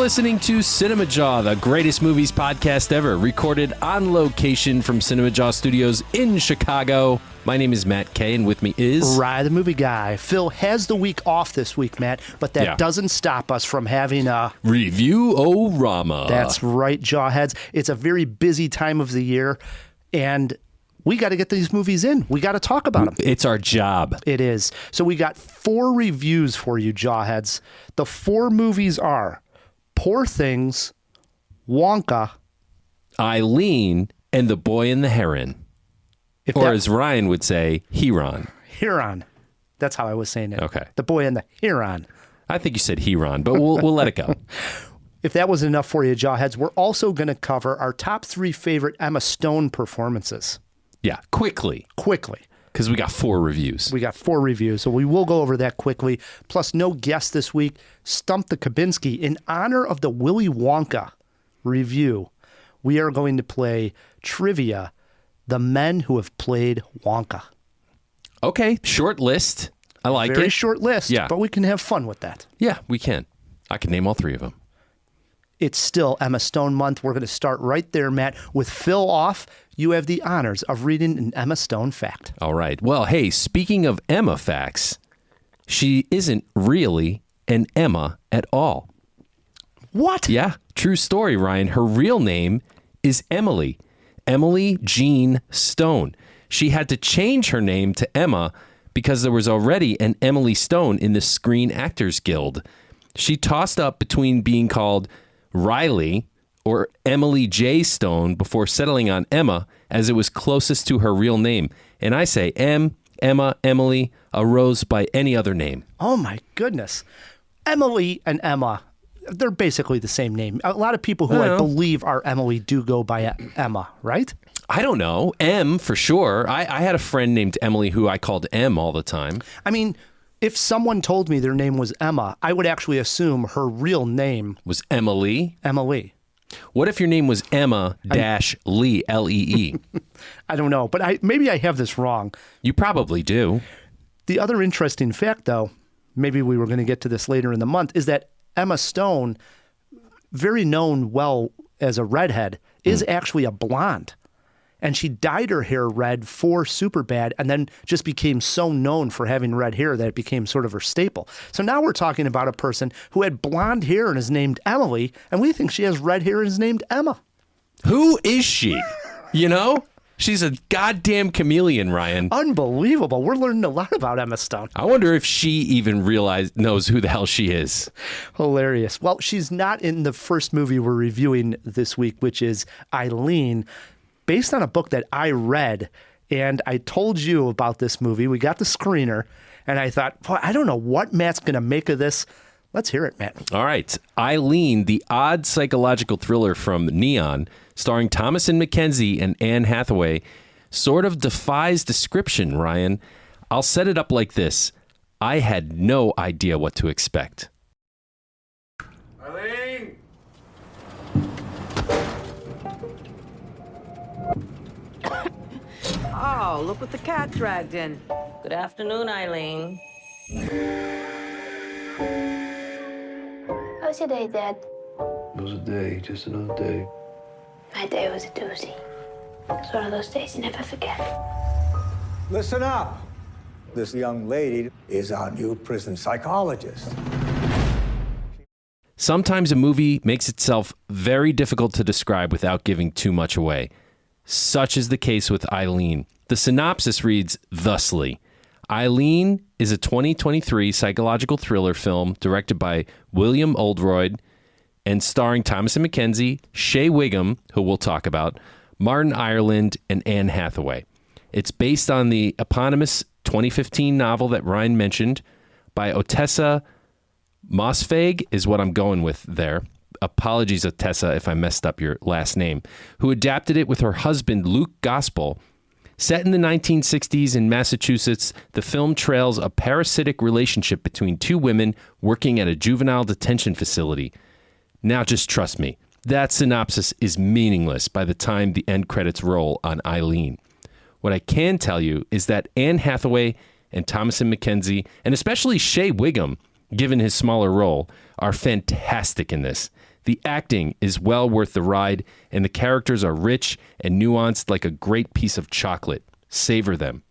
listening to Cinemajaw, the greatest movies podcast ever, recorded on location from Cinemajaw Studios in Chicago. My name is Matt Kay, and with me is... Rye, the movie guy. Phil has the week off this week, Matt, but that doesn't stop us from having a... Review-O-Rama. That's right, Jawheads. It's a very busy time of the year, and we got to get these movies in. We got to talk about them. It's our job. It is. So we got 4 reviews for you, Jawheads. The 4 movies are Poor Things, Wonka, Eileen, and The Boy and the Heron. Or as Ryan would say, Heron. Heron. That's how I was saying it. Okay. The Boy and the Heron. I think you said Heron, but we'll let it go. If that wasn't enough for you, Jawheads, we're also going to cover our top 3 favorite Emma Stone performances. Yeah, quickly. Because we got 4 reviews. We got 4 reviews, so we will go over that quickly. Plus, no guest this week. Stump the Kubinski. In honor of the Willy Wonka review, we are going to play trivia, the men who have played Wonka. Okay, short list. I like it. Very short list, yeah. But we can have fun with that. Yeah, we can. I can name all 3 of them. It's still Emma Stone month. We're going to start right there, Matt. With Phil off, you have the honors of reading an Emma Stone fact. All right. Well, hey, speaking of Emma facts, she isn't really an Emma at all. What? Yeah, true story, Ryan. Her real name is Emily Jean Stone. She had to change her name to Emma because there was already an Emily Stone in the Screen Actors Guild. She tossed up between being called Riley or Emily J. Stone before settling on Emma, as it was closest to her real name. And I say Emma, Emily, a rose by any other name. Oh, my goodness. Emily and Emma, they're basically the same name. A lot of people who I believe are Emily do go by Emma, right? I don't know. M for sure. I had a friend named Emily who I called M all the time. I mean, if someone told me their name was Emma, I would actually assume her real name was Emily. Emily. What if your name was Emma-Lee, L-E-E? I don't know, but maybe I have this wrong. You probably do. The other interesting fact, though, maybe we were going to get to this later in the month, is that Emma Stone, very known well as a redhead, is actually a blonde. And she dyed her hair red for Superbad and then just became so known for having red hair that it became sort of her staple. So now we're talking about a person who had blonde hair and is named Emily, and we think she has red hair and is named Emma. Who is she? You know? She's a goddamn chameleon, Ryan. Unbelievable. We're learning a lot about Emma Stone. I wonder if she even knows who the hell she is. Hilarious. Well, she's not in the first movie we're reviewing this week, which is Eileen, based on a book that I read. And I told you about this movie. We got the screener, and I thought, boy, I don't know what Matt's going to make of this. Let's hear it, Matt. All right. Eileen, the odd psychological thriller from Neon, starring Thomasin McKenzie and Anne Hathaway, sort of defies description, Ryan. I'll set it up like this. I had no idea what to expect. Eileen! Oh, look what the cat dragged in. Good afternoon, Eileen. How's your day, Dad? It was a day, just another day. My day was a doozy. It's one of those days you never forget. Listen up. This young lady is our new prison psychologist. Sometimes a movie makes itself very difficult to describe without giving too much away. Such is the case with Eileen. The synopsis reads thusly. Eileen is a 2023 psychological thriller film directed by William Oldroyd and starring Thomasin McKenzie, Shea Wiggum, who we'll talk about, Martin Ireland, and Anne Hathaway. It's based on the eponymous 2015 novel that Ryan mentioned by Otessa Mosfeg, is what I'm going with there. Apologies, Otessa, if I messed up your last name, who adapted it with her husband, Luke Gospel. Set in the 1960s in Massachusetts, the film trails a parasitic relationship between 2 women working at a juvenile detention facility. Now just trust me, that synopsis is meaningless by the time the end credits roll on Eileen. What I can tell you is that Anne Hathaway and Thomasin McKenzie, and especially Shea Wiggum, given his smaller role, are fantastic in this. The acting is well worth the ride, and the characters are rich and nuanced like a great piece of chocolate. Savor them.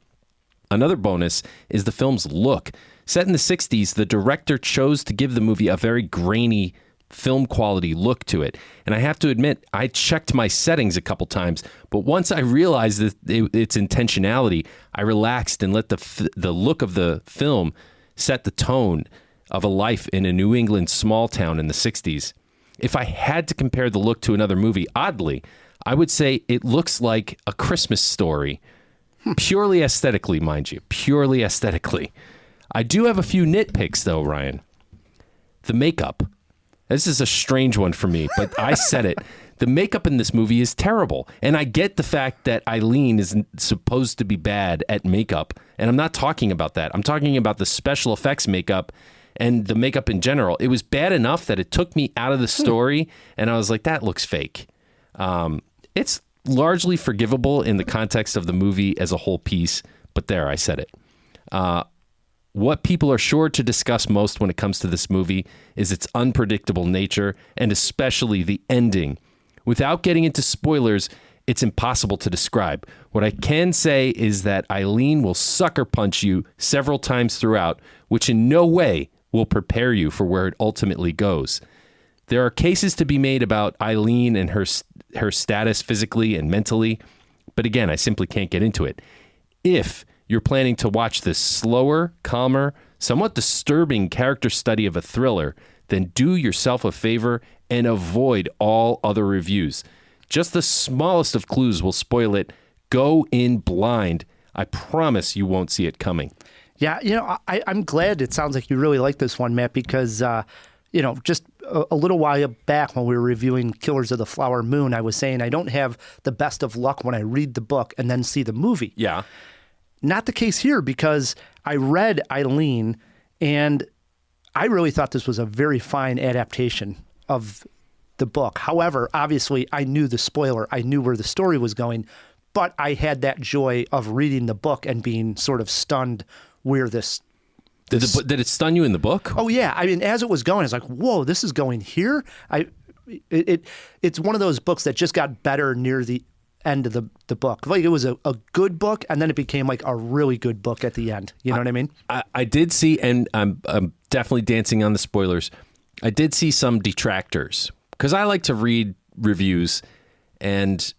Another bonus is the film's look. Set in the 60s, the director chose to give the movie a very grainy film quality look to it. And I have to admit, I checked my settings a couple times, but once I realized that its intentionality, I relaxed and let the look of the film set the tone of a life in a New England small town in the 60s. If I had to compare the look to another movie, oddly, I would say it looks like A Christmas Story. Purely aesthetically, mind you. Purely aesthetically. I do have a few nitpicks, though, Ryan. The makeup. This is a strange one for me, but I said it. The makeup in this movie is terrible. And I get the fact that Eileen is supposed to be bad at makeup. And I'm not talking about that. I'm talking about the special effects makeup and the makeup in general. It was bad enough that it took me out of the story. And I was like, that looks fake. It's largely forgivable in the context of the movie as a whole piece. But there, I said it. What people are sure to discuss most when it comes to this movie is its unpredictable nature and especially the ending. Without getting into spoilers, it's impossible to describe. What I can say is that Eileen will sucker punch you several times throughout, which in no way will prepare you for where it ultimately goes. There are cases to be made about Eileen and her status physically and mentally, but again, I simply can't get into it. If you're planning to watch this slower, calmer, somewhat disturbing character study of a thriller, then do yourself a favor and avoid all other reviews. Just the smallest of clues will spoil it. Go in blind. I promise you won't see it coming. Yeah, I'm glad it sounds like you really like this one, Matt, because, just a little while back when we were reviewing Killers of the Flower Moon, I was saying I don't have the best of luck when I read the book and then see the movie. Yeah. Not the case here, because I read Eileen and I really thought this was a very fine adaptation of the book. However, obviously, I knew the spoiler. I knew where the story was going, but I had that joy of reading the book and being sort of stunned where this... Did it stun you in the book? Oh, yeah. I mean, as it was going, I was like, whoa, this is going here? It's one of those books that just got better near the end of the book. Like, it was a good book, and then it became like a really good book at the end. You know what I mean? I did see, and I'm definitely dancing on the spoilers, I did see some detractors, because I like to read reviews, and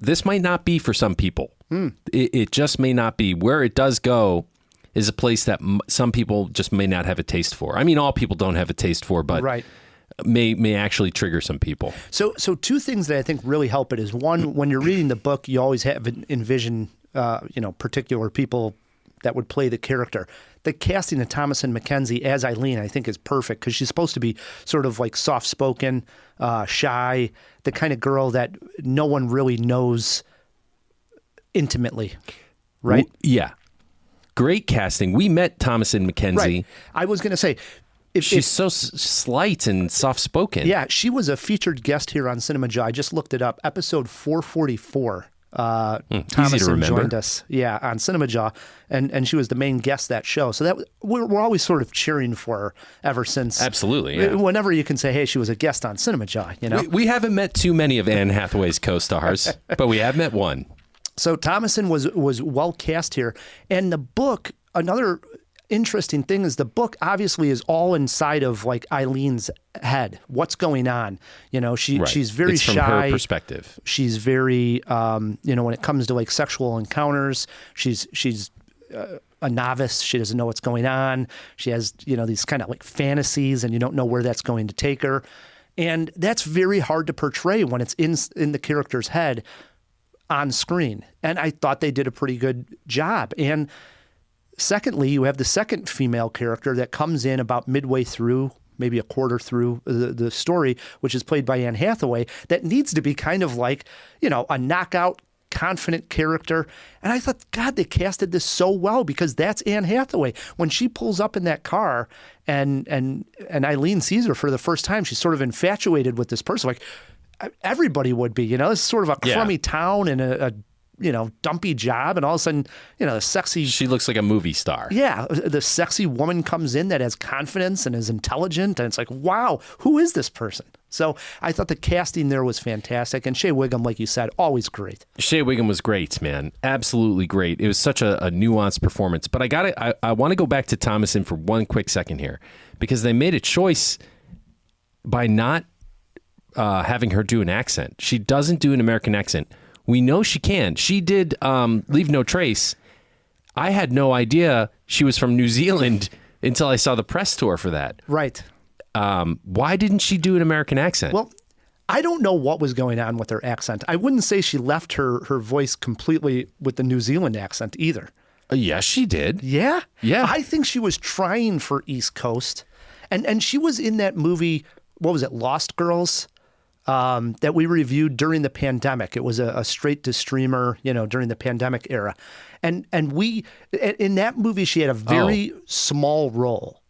this might not be for some people. It just may not be. Where it does go is a place that some people just may not have a taste for. I mean, all people don't have a taste for, but right. may actually trigger some people. So two things that I think really help it is, one, when you're reading the book, you always have envision, particular people that would play the character. The casting of Thomasin McKenzie as Eileen, I think, is perfect, because she's supposed to be sort of like soft-spoken, shy, the kind of girl that no one really knows intimately, right? Yeah. Great casting. We met Thomasin McKenzie. Right. I was going to say, she's so slight and soft-spoken. Yeah, she was a featured guest here on Cinemajaw. I just looked it up. Episode 444. Thomasin joined us, on Cinemajaw, and she was the main guest that show. So that we're always sort of cheering for her ever since. Absolutely, yeah. Whenever you can say, hey, she was a guest on Cinemajaw, We haven't met too many of Anne Hathaway's co-stars, but we have met one. So Thomasin was well cast here. And the book, another interesting thing is the book obviously is all inside of like Eileen's head. What's going on? She's very it's shy. From her perspective. She's very, when it comes to like sexual encounters, she's a novice. She doesn't know what's going on. She has, these kind of like fantasies, and you don't know where that's going to take her. And that's very hard to portray when it's in the character's head on screen. And I thought they did a pretty good job. And secondly, you have the second female character that comes in about midway through, maybe a quarter through the story, which is played by Anne Hathaway, that needs to be kind of like, a knockout, confident character. And I thought, God, they casted this so well, because that's Anne Hathaway. When she pulls up in that car and Eileen sees her for the first time, she's sort of infatuated with this person. Like, everybody would be, this is sort of a crummy town and a dumpy job, and all of a sudden, the sexy... She looks like a movie star. Yeah, the sexy woman comes in that has confidence and is intelligent, and it's like, wow, who is this person? So I thought the casting there was fantastic. And Shea Whigham, like you said, always great. Shea Whigham was great, man. Absolutely great. It was such a nuanced performance. But I want to go back to Thomasin for one quick second here, because they made a choice by not having her do an accent. She doesn't do an American accent. We know she can. She did Leave No Trace. I had no idea she was from New Zealand until I saw the press tour for that. Right. Why didn't she do an American accent? Well, I don't know what was going on with her accent. I wouldn't say she left her voice completely with the New Zealand accent either. Yes, she did. Yeah? Yeah. I think she was trying for East Coast. And she was in that movie, what was it, Lost Girls, that we reviewed during the pandemic. It was a straight-to-streamer, during the pandemic era. And we, in that movie, she had a very small role.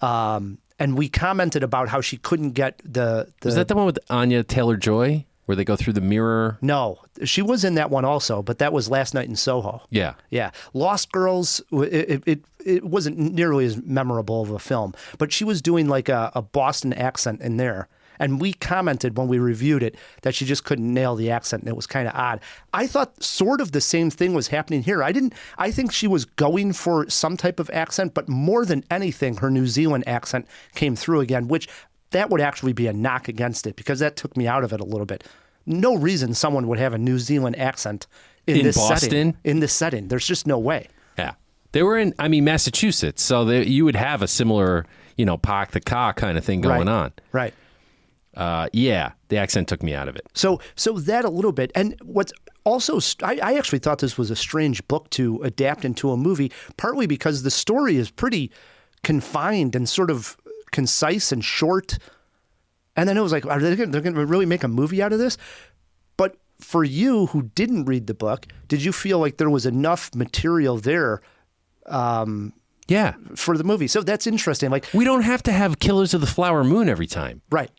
And we commented about how she couldn't get the... Was that the one with Anya Taylor-Joy, where they go through the mirror? No, she was in that one also, but that was Last Night in Soho. Yeah. Yeah. Lost Girls, it wasn't nearly as memorable of a film, but she was doing like a Boston accent in there. And we commented when we reviewed it that she just couldn't nail the accent, and it was kind of odd. I thought sort of the same thing was happening here. I think she was going for some type of accent, but more than anything, her New Zealand accent came through again, which that would actually be a knock against it, because that took me out of it a little bit. No reason someone would have a New Zealand accent in this Boston? setting. In this setting. There's just no way. Yeah. They were in, Massachusetts, so you would have a similar, park the car kind of thing going on. Right. Yeah, the accent took me out of it. So that a little bit. And what's also, I actually thought this was a strange book to adapt into a movie, partly because the story is pretty confined and sort of concise and short. And then it was like, are they going to really make a movie out of this? But for you who didn't read the book, did you feel like there was enough material there Yeah. for the movie? So that's interesting. Like, We don't have to have Killers of the Flower Moon every time. right.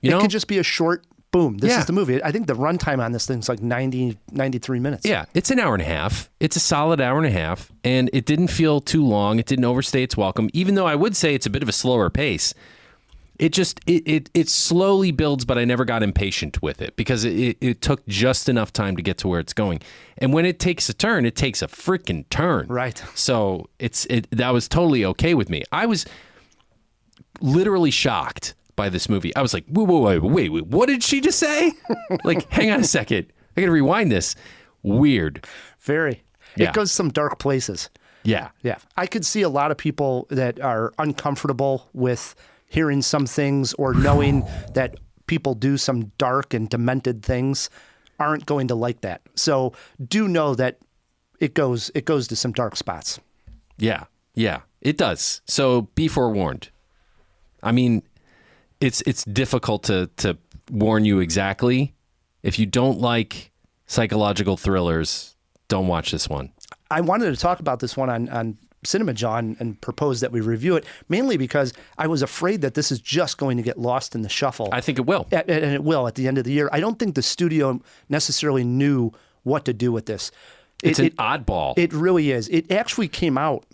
You know? It could just be a short, boom, this Yeah. is the movie. I think the runtime on this thing's like 93 minutes. Yeah, it's an hour and a half. It's a solid hour and a half, and it didn't feel too long. It didn't overstay its welcome, even though I would say it's a bit of a slower pace. It just, it slowly builds, but I never got impatient with it, because it took just enough time to get to where it's going. And when it takes a turn, it takes a freaking turn. Right. So that was totally okay with me. I was literally shocked by this movie. I was like, wait, what did she just say? Like, hang on a second. I got to rewind this. Weird. Very. Yeah. It goes some dark places. Yeah. Yeah. I could see a lot of people that are uncomfortable with hearing some things or knowing that people do some dark and demented things aren't going to like that. So do know that it goes to some dark spots. Yeah. Yeah, it does. So be forewarned. I mean, it's difficult to warn you exactly. If you don't like psychological thrillers, don't watch this one. I wanted to talk about this one on Cinemajaw and propose that we review it, mainly because I was afraid that this is just going to get lost in the shuffle. I think it will. And it will at the end of the year. I don't think the studio necessarily knew what to do with this. It's an oddball. It really is. It actually came out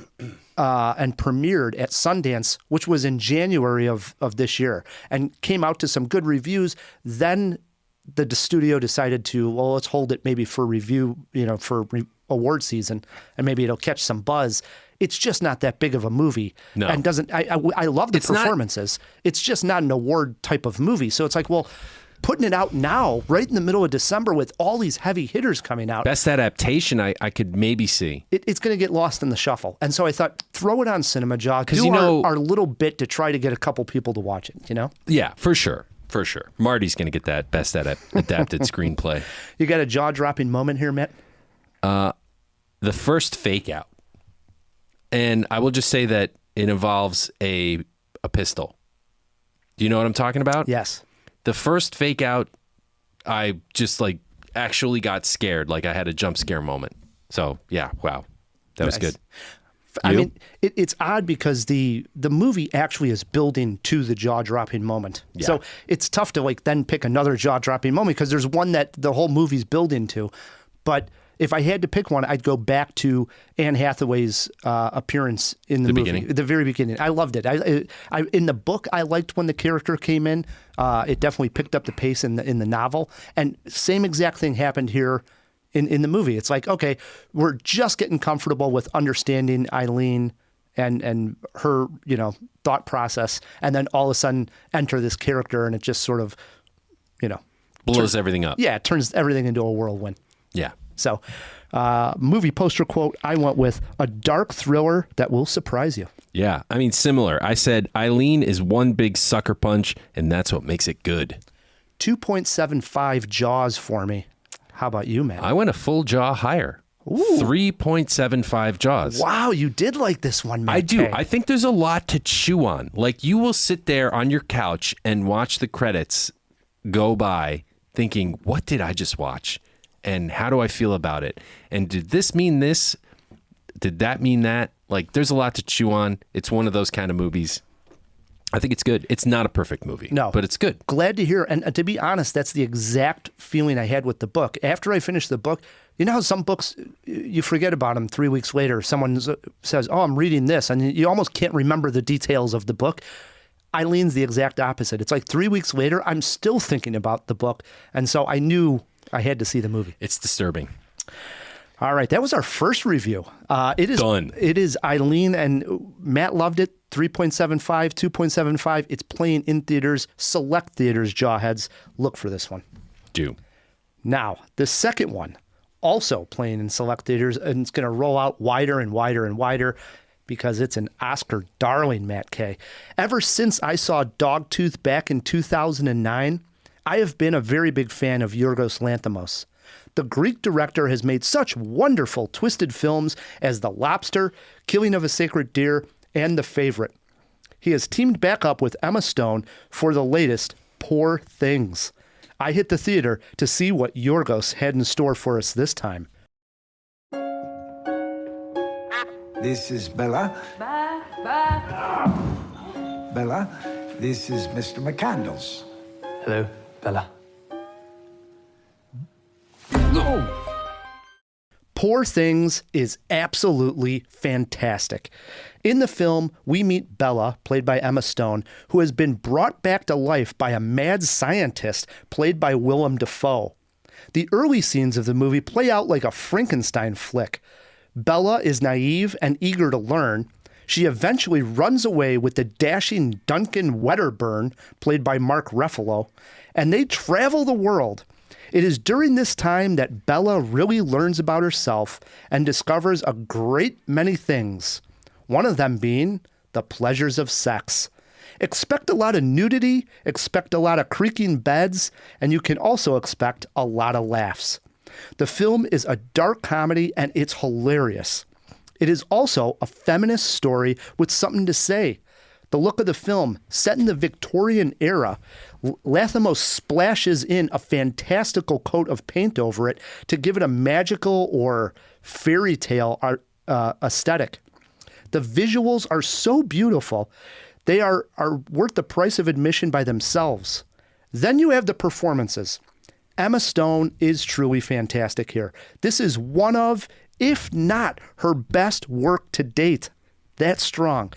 and premiered at Sundance, which was in January of this year, and came out to some good reviews. Then the studio decided to, well, let's hold it maybe for review, for award season, and maybe it'll catch some buzz. It's just not that big of a movie. No. And doesn't, I love the performances. It's just not an award type of movie. So it's like, well, putting it out now, right in the middle of December with all these heavy hitters coming out. Best adaptation I could maybe see. It's going to get lost in the shuffle. And so I thought, throw it on Cinemajaw, do our little bit to try to get a couple people to watch it, Yeah, for sure. For sure. Marty's going to get that best adapted screenplay. You got a jaw-dropping moment here, Matt? The first fake out. And I will just say that it involves a pistol. Do you know what I'm talking about? Yes. The first fake out, I just actually got scared. Like I had a jump scare moment. So yeah, wow. That was good. I mean, it's odd because the movie actually is building to the jaw-dropping moment. Yeah. So it's tough to then pick another jaw-dropping moment because there's one that the whole movie's building to. But If I had to pick one, I'd go back to Anne Hathaway's appearance in the movie, beginning? the very beginning. I loved it. I in the book, I liked when the character came in. It definitely picked up the pace in the novel, and same exact thing happened here in the movie. It's like, okay, we're just getting comfortable with understanding Eileen and her, thought process, and then all of a sudden enter this character, and it just sort of, Blows everything up. yeah, it turns everything into a whirlwind. Yeah. So, movie poster quote, I went with a dark thriller that will surprise you. Yeah. I mean, similar. I said Eileen is one big sucker punch, and that's what makes it good. 2.75 Jaws for me. How about you, Matt? I went a full jaw higher. 3.75 Jaws. Wow, you did like this one, Matt. I do. Kay. I think there's a lot to chew on. Like, you will sit there on your couch and watch the credits go by thinking, what did I just watch? And how do I feel about it? And did this mean this? Did that mean that? Like, there's a lot to chew on. It's one of those kind of movies. I think it's good. It's not a perfect movie. No. But it's good. Glad to hear. And to be honest, that's the exact feeling I had with the book. After I finished the book, you know how some books, you forget about them 3 weeks later. Someone says, oh, I'm reading this. And you almost can't remember the details of the book. Eileen's the exact opposite. It's like 3 weeks later, I'm still thinking about the book. And so I knew I had to see the movie. It's disturbing. All right. That was our first review. It is Done. It is Eileen, and Matt loved it. 3.75, 2.75. It's playing in theaters, select theaters, Jawheads. Look for this one. Do. Now, the second one, also playing in select theaters, and it's going to roll out wider and wider and wider because it's an Oscar darling, Matt Kay. Ever since I saw Dogtooth back in 2009, I have been a very big fan of Yorgos Lanthimos. The Greek director has made such wonderful, twisted films as The Lobster, Killing of a Sacred Deer, and The Favorite. He has teamed back up with Emma Stone for the latest Poor Things. I hit the theater to see what Yorgos had in store for us this time. This is Bella. Bella, this is Mr. McCandles. Hello, Bella. Poor Things is absolutely fantastic. In the film, we meet Bella, played by Emma Stone, who has been brought back to life by a mad scientist, played by Willem Dafoe. The early scenes of the movie play out like a Frankenstein flick. Bella is naive and eager to learn. She eventually runs away with the dashing Duncan Wedderburn, played by Mark Ruffalo, and they travel the world. It is during this time that Bella really learns about herself and discovers a great many things, one of them being the pleasures of sex. Expect a lot of nudity, expect a lot of creaking beds, and you can also expect a lot of laughs. The film is a dark comedy and it's hilarious. It is also a feminist story with something to say. The look of the film, set in the Victorian era, Lanthimos splashes in a fantastical coat of paint over it to give it a magical or fairy tale aesthetic. The visuals are so beautiful, they are worth the price of admission by themselves. Then you have the performances. Emma Stone is truly fantastic here. This is one of, if not her best work to date. That's strong.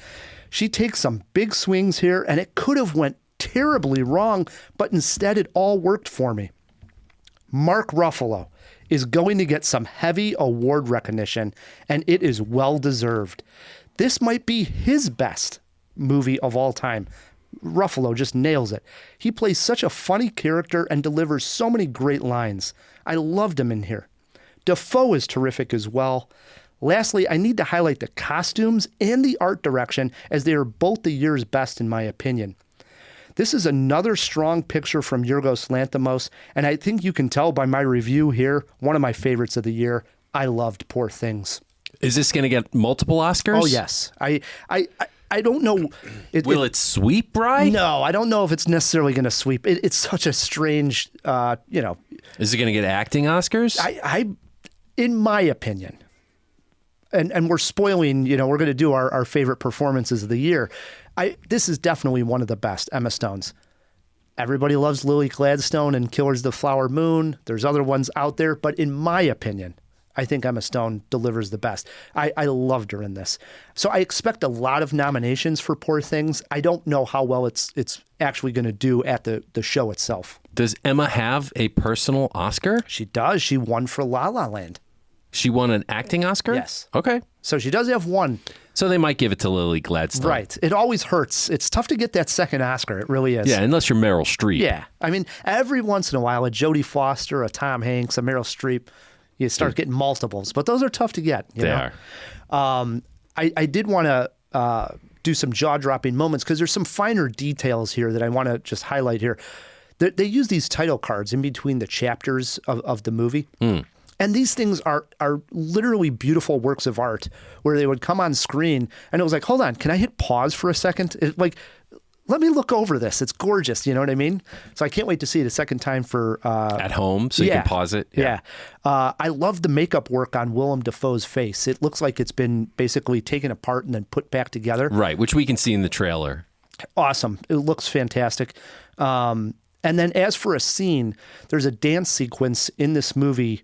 She takes some big swings here, and it could have went terribly wrong, but instead it all worked for me. Mark Ruffalo is going to get some heavy award recognition, and it is well-deserved. This might be his best movie of all time. Ruffalo just nails it. He plays such a funny character and delivers so many great lines. I loved him in here. Dafoe is terrific as well. Lastly, I need to highlight the costumes and the art direction, as they are both the year's best in my opinion. This is another strong picture from Yorgos Lanthimos, and I think you can tell by my review here, one of my favorites of the year. I loved Poor Things. Is this going to get multiple Oscars? Oh, yes. I don't know. Will it sweep, right? No, I don't know if it's necessarily going to sweep. It's such a strange, Is it going to get acting Oscars? In my opinion, and we're spoiling, we're going to do our favorite performances of the year. This is definitely one of the best, Emma Stone's. Everybody loves Lily Gladstone and Killers of the Flower Moon. There's other ones out there, but in my opinion, I think Emma Stone delivers the best. I loved her in this. So I expect a lot of nominations for Poor Things. I don't know how well it's actually going to do at the show itself. Does Emma have a personal Oscar? She does. She won for La La Land. She won an acting Oscar? Yes. Okay. So she does have one. So they might give it to Lily Gladstone. Right. It always hurts. It's tough to get that second Oscar. It really is. Yeah, unless you're Meryl Streep. Yeah. I mean, every once in a while, a Jodie Foster, a Tom Hanks, a Meryl Streep, you start getting multiples. But those are tough to get. You know? Are. I did want to do some jaw-dropping moments because there's some finer details here that I want to just highlight here. They use these title cards in between the chapters of the movie. And these things are literally beautiful works of art where they would come on screen and it was like, hold on, can I hit pause for a second? Let me look over this. It's gorgeous. You know what I mean? So I can't wait to see it a second time for... At home, so you can pause it? Yeah. I love the makeup work on Willem Dafoe's face. It looks like it's been basically taken apart and then put back together. Right, which we can see in the trailer. Awesome. It looks fantastic. And then as for a scene, there's a dance sequence in this movie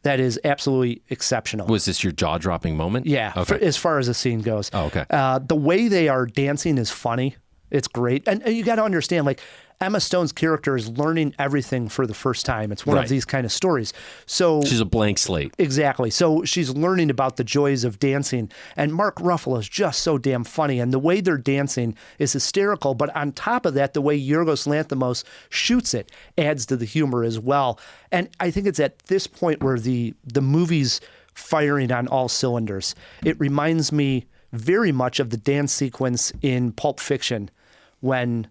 that is absolutely exceptional. Was this your jaw-dropping moment? Yeah, Okay. as far as the scene goes. Oh, okay. The way they are dancing is funny. It's great. And you got to understand, like, Emma Stone's character is learning everything for the first time. It's one of these kind of stories. So she's a blank slate. Exactly. So she's learning about the joys of dancing. And Mark Ruffalo is just so damn funny. And the way they're dancing is hysterical. But on top of that, the way Yorgos Lanthimos shoots it adds to the humor as well. And I think it's at this point where the movie's firing on all cylinders. It reminds me very much of the dance sequence in Pulp Fiction when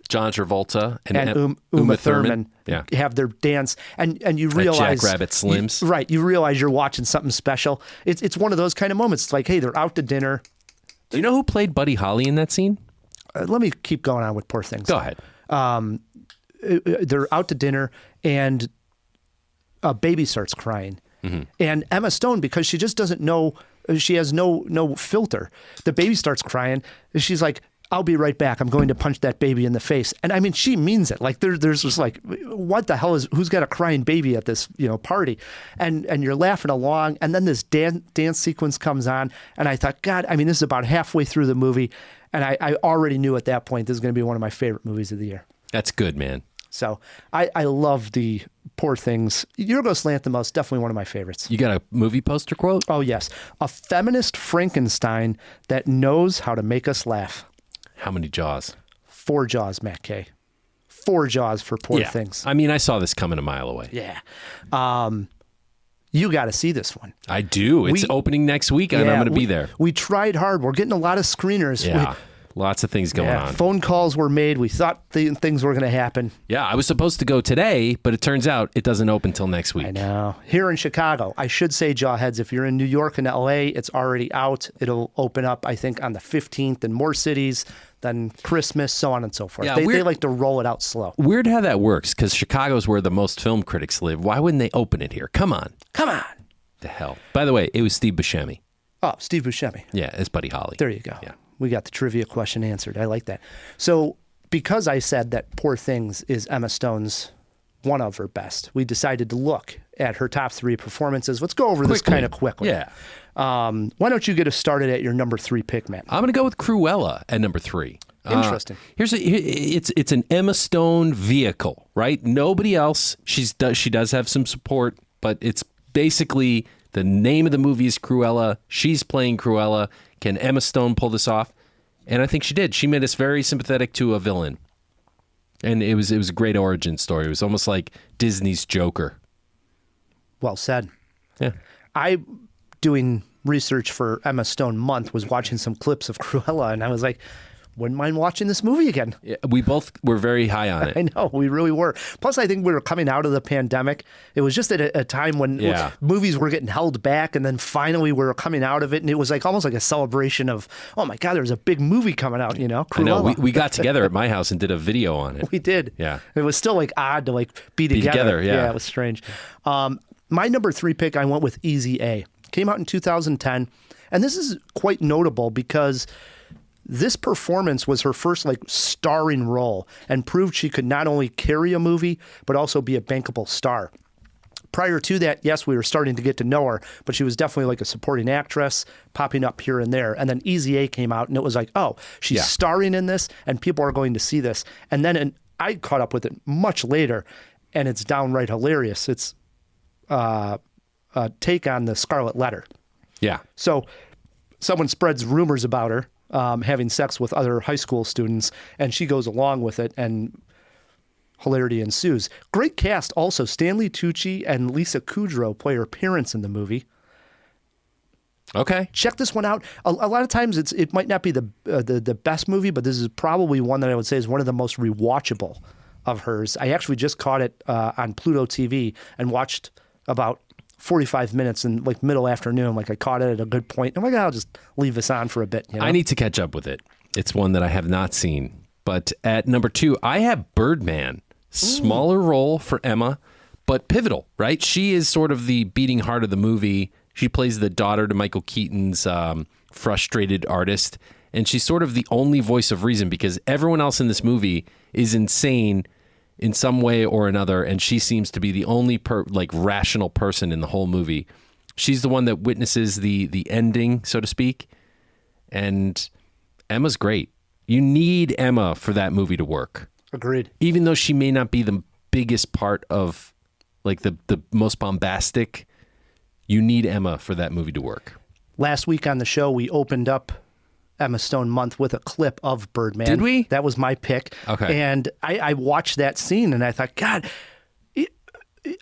John Travolta and Uma Thurman have their dance, and you realize Jackrabbit Slims. You realize you're watching something special. It's one of those kind of moments. It's like, hey, they're out to dinner. Do you know who played Buddy Holly in that scene? Let me keep going on with Poor Things. Go ahead. They're out to dinner, and a baby starts crying, and Emma Stone, because she just doesn't know, she has no filter. The baby starts crying, and she's like, I'll be right back. I'm going to punch that baby in the face. And I mean, she means it. Like there's just like, what the hell who's got a crying baby at this, party? And you're laughing along. And then this dance sequence comes on. And I thought, God, I mean, this is about halfway through the movie. And I already knew at that point, this is going to be one of my favorite movies of the year. That's good, man. So I love the Poor Things. Yorgos Lanthimos, definitely one of my favorites. You got a movie poster quote? Oh, yes. A feminist Frankenstein that knows how to make us laugh. How many jaws? 4 jaws, Matt Kay. 4 jaws for Poor Things. I mean, I saw this coming a mile away. Yeah. You got to see this one. I do. It's opening next week, and I'm going to be there. We tried hard. We're getting a lot of screeners. Yeah. Lots of things going on. Phone calls were made. We thought things were going to happen. Yeah, I was supposed to go today, but it turns out it doesn't open till next week. I know. Here in Chicago, I should say, Jawheads, if you're in New York and LA, it's already out. It'll open up, I think, on the 15th in more cities, then Christmas, so on and so forth. Yeah, they like to roll it out slow. Weird how that works, because Chicago's where the most film critics live. Why wouldn't they open it here? Come on. Come on. The hell. By the way, it was Steve Buscemi. Oh, Steve Buscemi. Yeah, it's Buddy Holly. There you go. Yeah. We got the trivia question answered. I like that. So because I said that Poor Things is Emma Stone's one of her best, we decided to look at her top 3 performances. Let's go over this kind of quickly. Yeah. Why don't you get us started at your number 3 pick, Matt? I'm going to go with Cruella at number 3. Interesting. It's an Emma Stone vehicle, right? Nobody else. She does have some support, but it's basically the name of the movie is Cruella. She's playing Cruella. Can Emma Stone pull this off? And I think she did. She made us very sympathetic to a villain. And it was a great origin story. It was almost like Disney's Joker. Well said. Yeah. I, doing research for Emma Stone Month, was watching some clips of Cruella, and I was like, wouldn't mind watching this movie again. Yeah, we both were very high on it. I know, we really were. Plus, I think we were coming out of the pandemic. It was just at a time when movies were getting held back, and then finally we were coming out of it, and it was like almost like a celebration of, oh my God, there's a big movie coming out, Cruella. I know, we got together at my house and did a video on it. We did. Yeah. It was still like odd to be together. Yeah, it was strange. My number 3 pick, I went with Easy A. Came out in 2010, and this is quite notable because this performance was her first starring role and proved she could not only carry a movie, but also be a bankable star. prior to that, yes, we were starting to get to know her, but she was definitely like a supporting actress, popping up here and there. And then Easy A came out, and it was like, oh, she's starring in this, and people are going to see this. And then I caught up with it much later, and it's downright hilarious. It's a take on the Scarlet Letter. Yeah. So someone spreads rumors about her having sex with other high school students, and she goes along with it, and hilarity ensues. Great cast also. Stanley Tucci and Lisa Kudrow play her parents in the movie. Okay. Check this one out. A lot of times it might not be the best movie, but this is probably one that I would say is one of the most rewatchable of hers. I actually just caught it on Pluto TV and watched about 45 minutes in like middle afternoon. Like I caught it at a good point. I'm like, I'll just leave this on for a bit. You know? I need to catch up with it. It's one that I have not seen. But at number 2, I have Birdman. Smaller role for Emma, but pivotal, right? She is sort of the beating heart of the movie. She plays the daughter to Michael Keaton's frustrated artist. And she's sort of the only voice of reason because everyone else in this movie is insane in some way or another, and she seems to be the only rational person in the whole movie. She's the one that witnesses the ending, so to speak, and Emma's great. You need Emma for that movie to work. Agreed. Even though she may not be the biggest part of like the most bombastic, you need Emma for that movie to work. Last week on the show, we opened up Emma Stone Month with a clip of Birdman. Did we? That was my pick. Okay. And I watched that scene and I thought, God,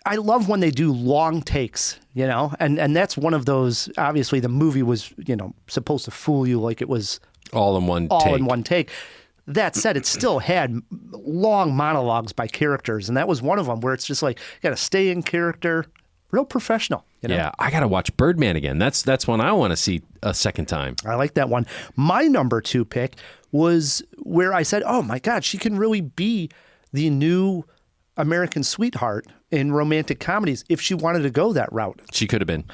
I love when they do long takes, you know? And that's one of those, obviously the movie was, you know, supposed to fool you like it was all in one take. That said, it still had long monologues by characters. And that was one of them where it's just like, you got to stay in character, real professional. You know? Yeah, I got to watch Birdman again. That's one I want to see a second time. I like that one. My number 2 pick was where I said, oh my God, she can really be the new American sweetheart in romantic comedies if she wanted to go that route. She could have been.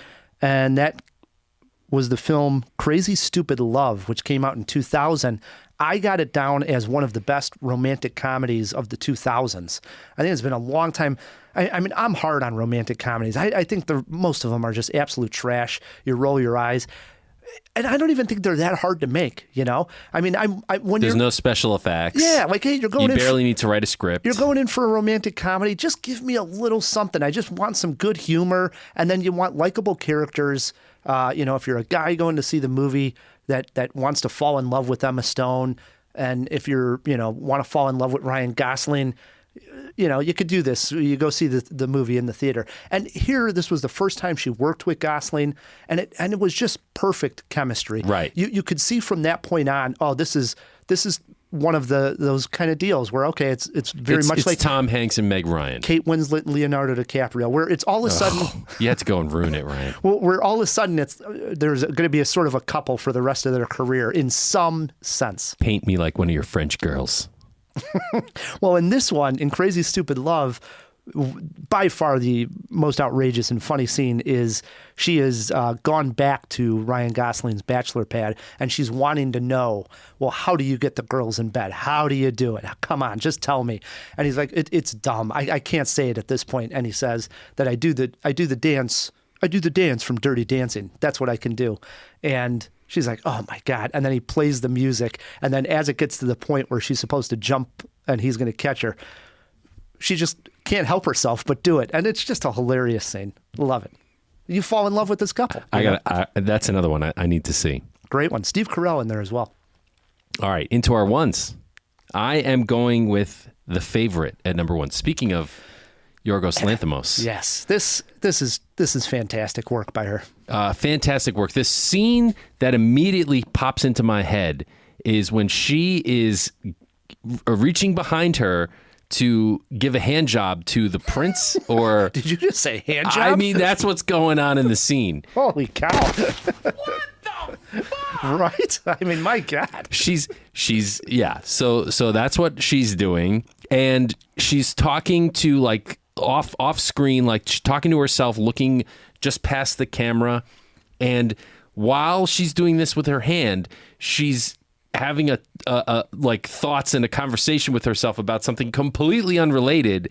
And that was the film Crazy Stupid Love, which came out in 2000. I got it down as one of the best romantic comedies of the 2000s. I think it's been a long time. I mean, I'm hard on romantic comedies. I think most of them are just absolute trash. You roll your eyes. And I don't even think they're that hard to make, you know? I mean, when there's no special effects. Yeah, like, hey, you're going You barely need to write a script. You're going in for a romantic comedy. Just give me a little something. I just want some good humor. And then you want likable characters. You know, if you're a guy going to see the movie that wants to fall in love with Emma Stone, and if you're, you know, want to fall in love with Ryan Gosling, you know, you could do this. You go see the movie in the theater. And here, this was the first time she worked with Gosling, and it was just perfect chemistry. Right. You could see from that point on, oh, this is one of those kind of deals where, okay, it's very much like Tom Hanks and Meg Ryan, Kate Winslet and Leonardo DiCaprio, where it's all of a sudden you have to go and ruin it, Ryan. Well, where all of a sudden there's going to be a sort of a couple for the rest of their career in some sense. Paint me like one of your French girls. Well, in this one, in Crazy Stupid Love, by far the most outrageous and funny scene is she has gone back to Ryan Gosling's bachelor pad, and she's wanting to know, well, how do you get the girls in bed? How do you do it? Come on, just tell me. And he's like, it's dumb. I can't say it at this point. And he says that I do the dance. I do the dance from Dirty Dancing. That's what I can do. And she's like, oh my God. And then he plays the music. And then as it gets to the point where she's supposed to jump and he's going to catch her, she just can't help herself but do it. And it's just a hilarious scene. Love it. You fall in love with this couple. That's another one I need to see. Great one. Steve Carell in there as well. All right, into our ones. I am going with The Favorite at number 1. Speaking of Yorgos Lanthimos. Yes, this is fantastic work by her. Fantastic work. This scene that immediately pops into my head is when she is reaching behind her to give a hand job to the prince, or did you just say hand job? I mean, that's what's going on in the scene. Holy cow! What the fuck? Right? I mean, my God. She's yeah. So that's what she's doing, and she's talking to like off screen, like she's talking to herself, looking just past the camera, and while she's doing this with her hand, she's having a like thoughts and a conversation with herself about something completely unrelated,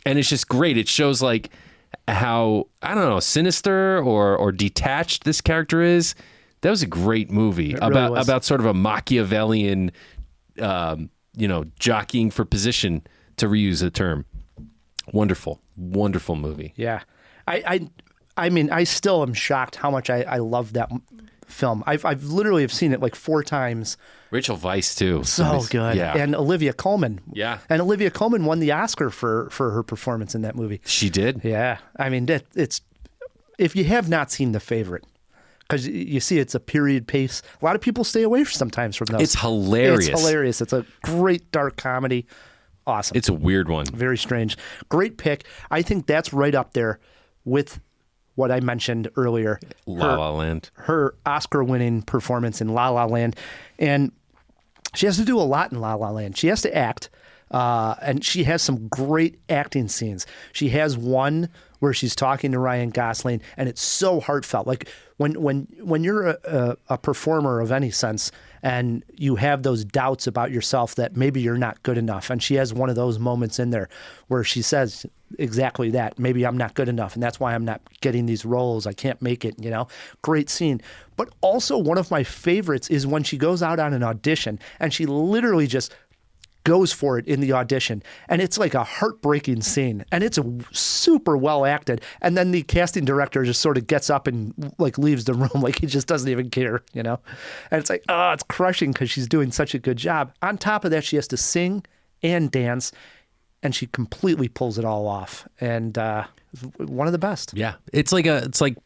and it's just great. It shows like how, I don't know, sinister or detached this character is. That was a great movie about sort of a Machiavellian, jockeying for position, to reuse a term. Wonderful, wonderful movie. Yeah. I mean, I still am shocked how much I love that film. I've literally have seen it like 4 times. Rachel Weisz too. So good. Yeah. And Olivia Colman. Yeah. And Olivia Colman won the Oscar for her performance in that movie. She did? Yeah. I mean, it's if you have not seen The Favorite, because you see it's a period pace, a lot of people stay away sometimes from those. It's hilarious. It's hilarious. It's a great dark comedy. Awesome. It's a weird one. Very strange. Great pick. I think that's right up there with what I mentioned earlier. La La Land. Her Oscar-winning performance in La La Land. And she has to do a lot in La La Land. She has to act, and she has some great acting scenes. She has one where she's talking to Ryan Gosling, and it's so heartfelt. Like when you're a performer of any sense, and you have those doubts about yourself that maybe you're not good enough. And she has one of those moments in there where she says exactly that. Maybe I'm not good enough, and that's why I'm not getting these roles. I can't make it, Great scene. But also one of my favorites is when she goes out on an audition, and she literally just goes for it in the audition. And it's like a heartbreaking scene, and it's super well acted. And then the casting director just sort of gets up and like leaves the room, like he just doesn't even care, And it's like, it's crushing because she's doing such a good job. On top of that, she has to sing and dance, and she completely pulls it all off. And one of the best. Yeah. It's like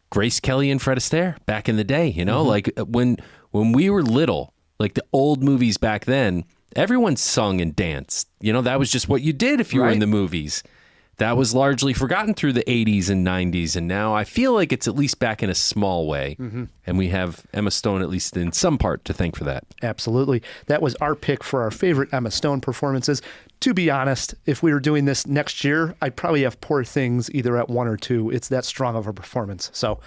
Grace Kelly and Fred Astaire back in the day, Mm-hmm. Like when we were little, like the old movies back then, everyone sung and danced. That was just what you did if you were in the movies. That was largely forgotten through the 80s and 90s, and now I feel like it's at least back in a small way. Mm-hmm. And we have Emma Stone, at least in some part, to thank for that. Absolutely. That was our pick for our favorite Emma Stone performances. To be honest, if we were doing this next year, I'd probably have Poor Things either at 1 or 2. It's that strong of a performance. So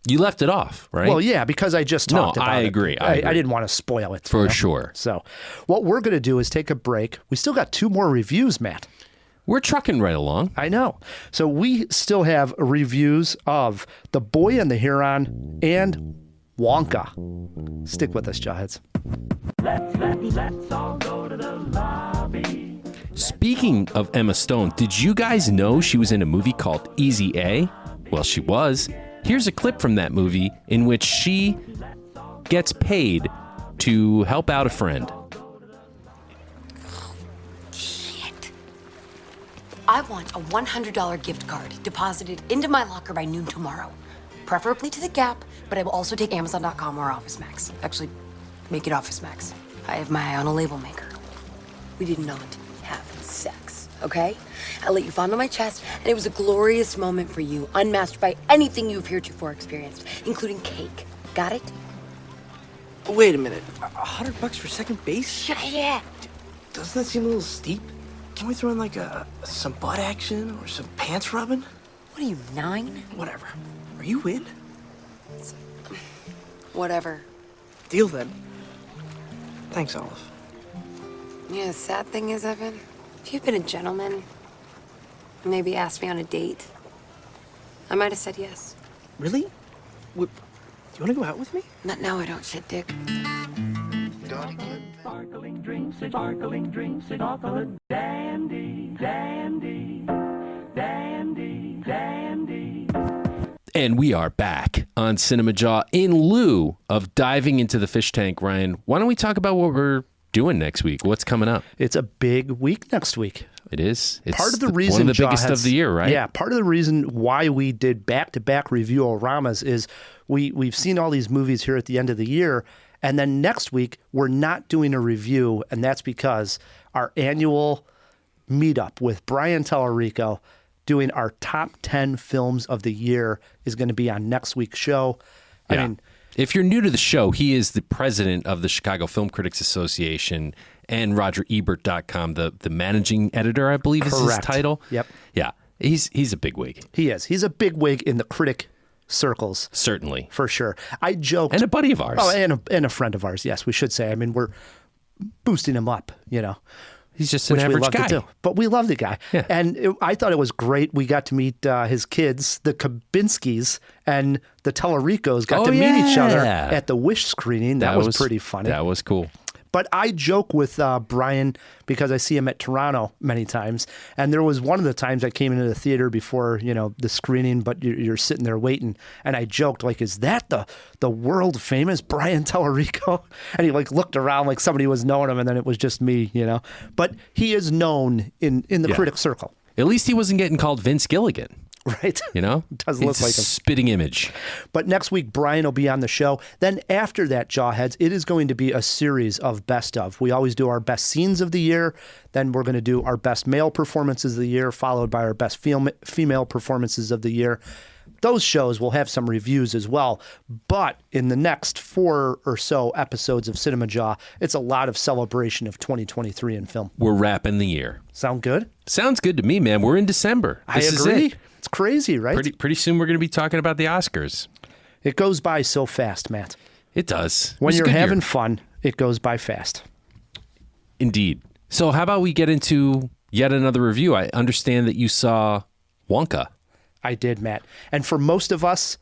you left it off, right? Well, yeah, because I just talked about it. I agree. I didn't want to spoil it. For sure. So what we're going to do is take a break. We still got 2 more reviews, Matt. We're trucking right along. I know. So we still have reviews of The Boy and the Heron and Wonka. Stick with us, Jawheads. Let's all go to the lobby. Speaking of Emma Stone, did you guys know she was in a movie called Easy A? Well, she was. Here's a clip from that movie in which she gets paid to help out a friend. Shit. I want a $100 gift card deposited into my locker by noon tomorrow. Preferably to the Gap, but I will also take Amazon.com or OfficeMax. Actually, make it OfficeMax. I have my eye on a label maker. We did not have sex, okay? I let you fondle my chest, and it was a glorious moment for you, unmatched by anything you've heretofore experienced, including cake. Got it? Wait a minute. $100 for second base? Shut it! Doesn't that seem a little steep? Can we throw in like some butt action or some pants rubbing? What are you, 9? Whatever. Are you in? Whatever. Deal then. Thanks, Olive. Yeah, the sad thing is, Evan, if you'd been a gentleman, maybe asked me on a date, I might have said yes. Really? Do you want to go out with me? Not now, I don't shit dick. Sparkling drinks, chocolate dandy, dandy, dandy, dandy. And we are back on Cinemajaw. In lieu of diving into the fish tank, Ryan, why don't we talk about what we're doing next week? What's coming up? It's a big week next week. It is. It's part of the reason one of the biggest of the year, right? Yeah, part of the reason why we did back-to-back Review-O-Ramas is we've seen all these movies here at the end of the year, and then next week we're not doing a review, and that's because our annual meetup with Brian Tellerico doing our top 10 films of the year is going to be on next week's show. Yeah. I mean, if you're new to the show, he is the president of the Chicago Film Critics Association and RogerEbert.com, the managing editor, I believe is his title. Yep. Yeah. He's a bigwig. He is. He's a bigwig in the critic circles. Certainly. For sure. I joked. And a buddy of ours. Oh, and a friend of ours. Yes, we should say. I mean, we're boosting him up, He's just an which we average love guy. to do. But we love the guy. Yeah. And I thought it was great. We got to meet his kids, the Kubinskis, and the Tellericos got to meet each other at the Wish screening. That was pretty funny. That was cool. But I joke with Brian because I see him at Toronto many times. And there was one of the times I came into the theater before, the screening, but you're sitting there waiting. And I joked, like, is that the world famous Brian Tellerico? And he looked around like somebody was knowing him, and then it was just me, But he is known in the critic circle. At least he wasn't getting called Vince Gilligan. Right. He's Doesn't look like him. Spitting image. But next week, Brian will be on the show. Then after that, Jawheads, it is going to be a series of best of. We always do our best scenes of the year. Then we're going to do our best male performances of the year, followed by our best female performances of the year. Those shows will have some reviews as well. But in the next 4 or so episodes of Cinemajaw, it's a lot of celebration of 2023 in film. We're wrapping the year. Sound good? Sounds good to me, man. We're in December. This I agree. Is it. It's crazy, right? Pretty soon we're going to be talking about the Oscars. It goes by so fast, Matt. It does. When you're having year. fun, it goes by fast. Indeed. So how about we get into yet another review? I understand that you saw Wonka. I did, Matt. And for most of us,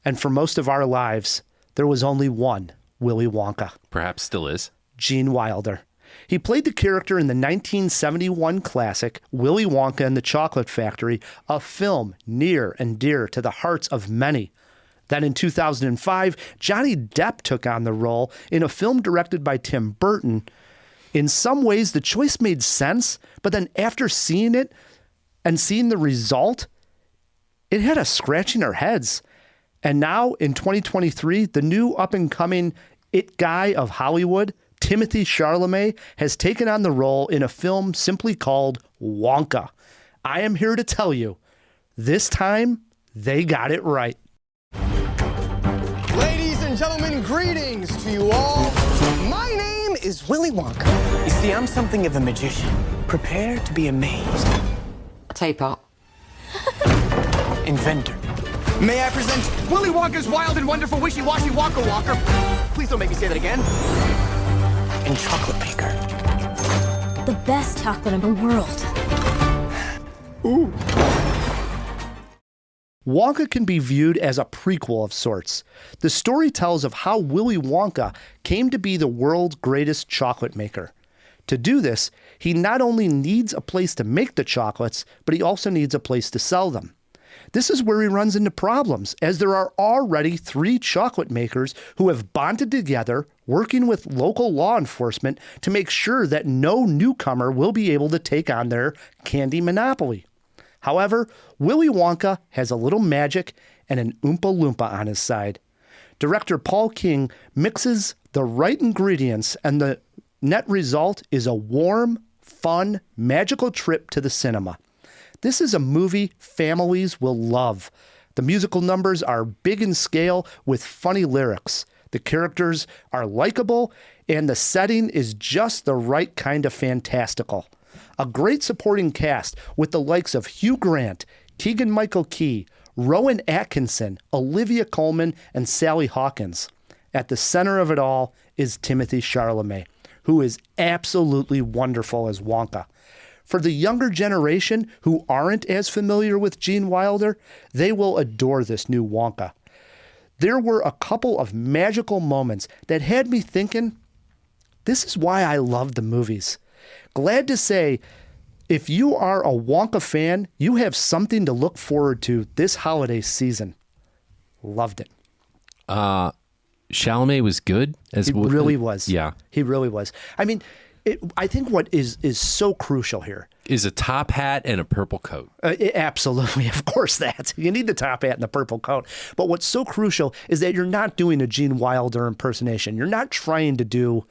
and for most of our lives, there was only one Willy Wonka. Perhaps still is. Gene Wilder. He played the character in the 1971 classic Willy Wonka and the Chocolate Factory, a film near and dear to the hearts of many. Then in 2005, Johnny Depp took on the role in a film directed by Tim Burton. In some ways, the choice made sense, but then after seeing it and seeing the result, it had us scratching our heads. And now in 2023, the new up-and-coming it guy of Hollywood, Timothée Chalamet, has taken on the role in a film simply called Wonka. I am here to tell you, this time they got it right. Ladies and gentlemen, greetings to you all. My name is Willy Wonka. You see, I'm something of a magician. Prepare to be amazed. Tape out. Inventor. May I present Willy Wonka's wild and wonderful wishy-washy Wonka Walker? Please don't make me say that again. And chocolate maker. The best chocolate in the world. Ooh. Wonka can be viewed as a prequel of sorts. The story tells of how Willy Wonka came to be the world's greatest chocolate maker. To do this, he not only needs a place to make the chocolates, but he also needs a place to sell them. This is where he runs into problems, as there are already 3 chocolate makers who have bonded together, working with local law enforcement to make sure that no newcomer will be able to take on their candy monopoly. However, Willy Wonka has a little magic and an Oompa Loompa on his side. Director Paul King mixes the right ingredients, and the net result is a warm, fun, magical trip to the cinema. This is a movie families will love. The musical numbers are big in scale with funny lyrics. The characters are likable, and the setting is just the right kind of fantastical. A great supporting cast with the likes of Hugh Grant, Keegan-Michael Key, Rowan Atkinson, Olivia Colman, and Sally Hawkins. At the center of it all is Timothée Chalamet, who is absolutely wonderful as Wonka. For the younger generation who aren't as familiar with Gene Wilder, they will adore this new Wonka. There were a couple of magical moments that had me thinking, this is why I love the movies. Glad to say, if you are a Wonka fan, you have something to look forward to this holiday season. Loved it. Chalamet was good. He really was. Yeah. He really was. I mean, I think what is so crucial here is a top hat and a purple coat. Absolutely. Of course that. You need the top hat and the purple coat. But what's so crucial is that you're not doing a Gene Wilder impersonation. You're not trying to do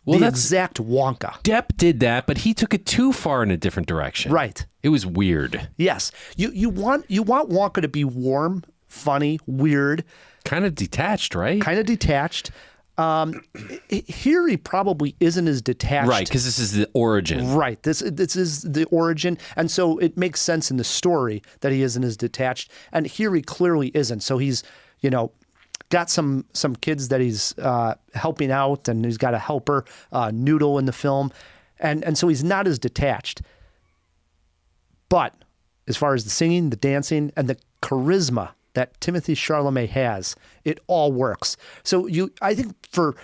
the exact Wonka. Depp did that, but he took it too far in a different direction. Right. It was weird. Yes. You want Wonka to be warm, funny, weird. Kind of detached, right? Kind of detached. Here he probably isn't as detached. Right, because this is the origin. Right, this is the origin, and so it makes sense in the story that he isn't as detached, and here he clearly isn't. So he's, got some kids that he's helping out, and he's got a helper, Noodle, in the film. And so he's not as detached. But as far as the singing, the dancing, and the charisma that Timothée Chalamet has, it all works. So I think for,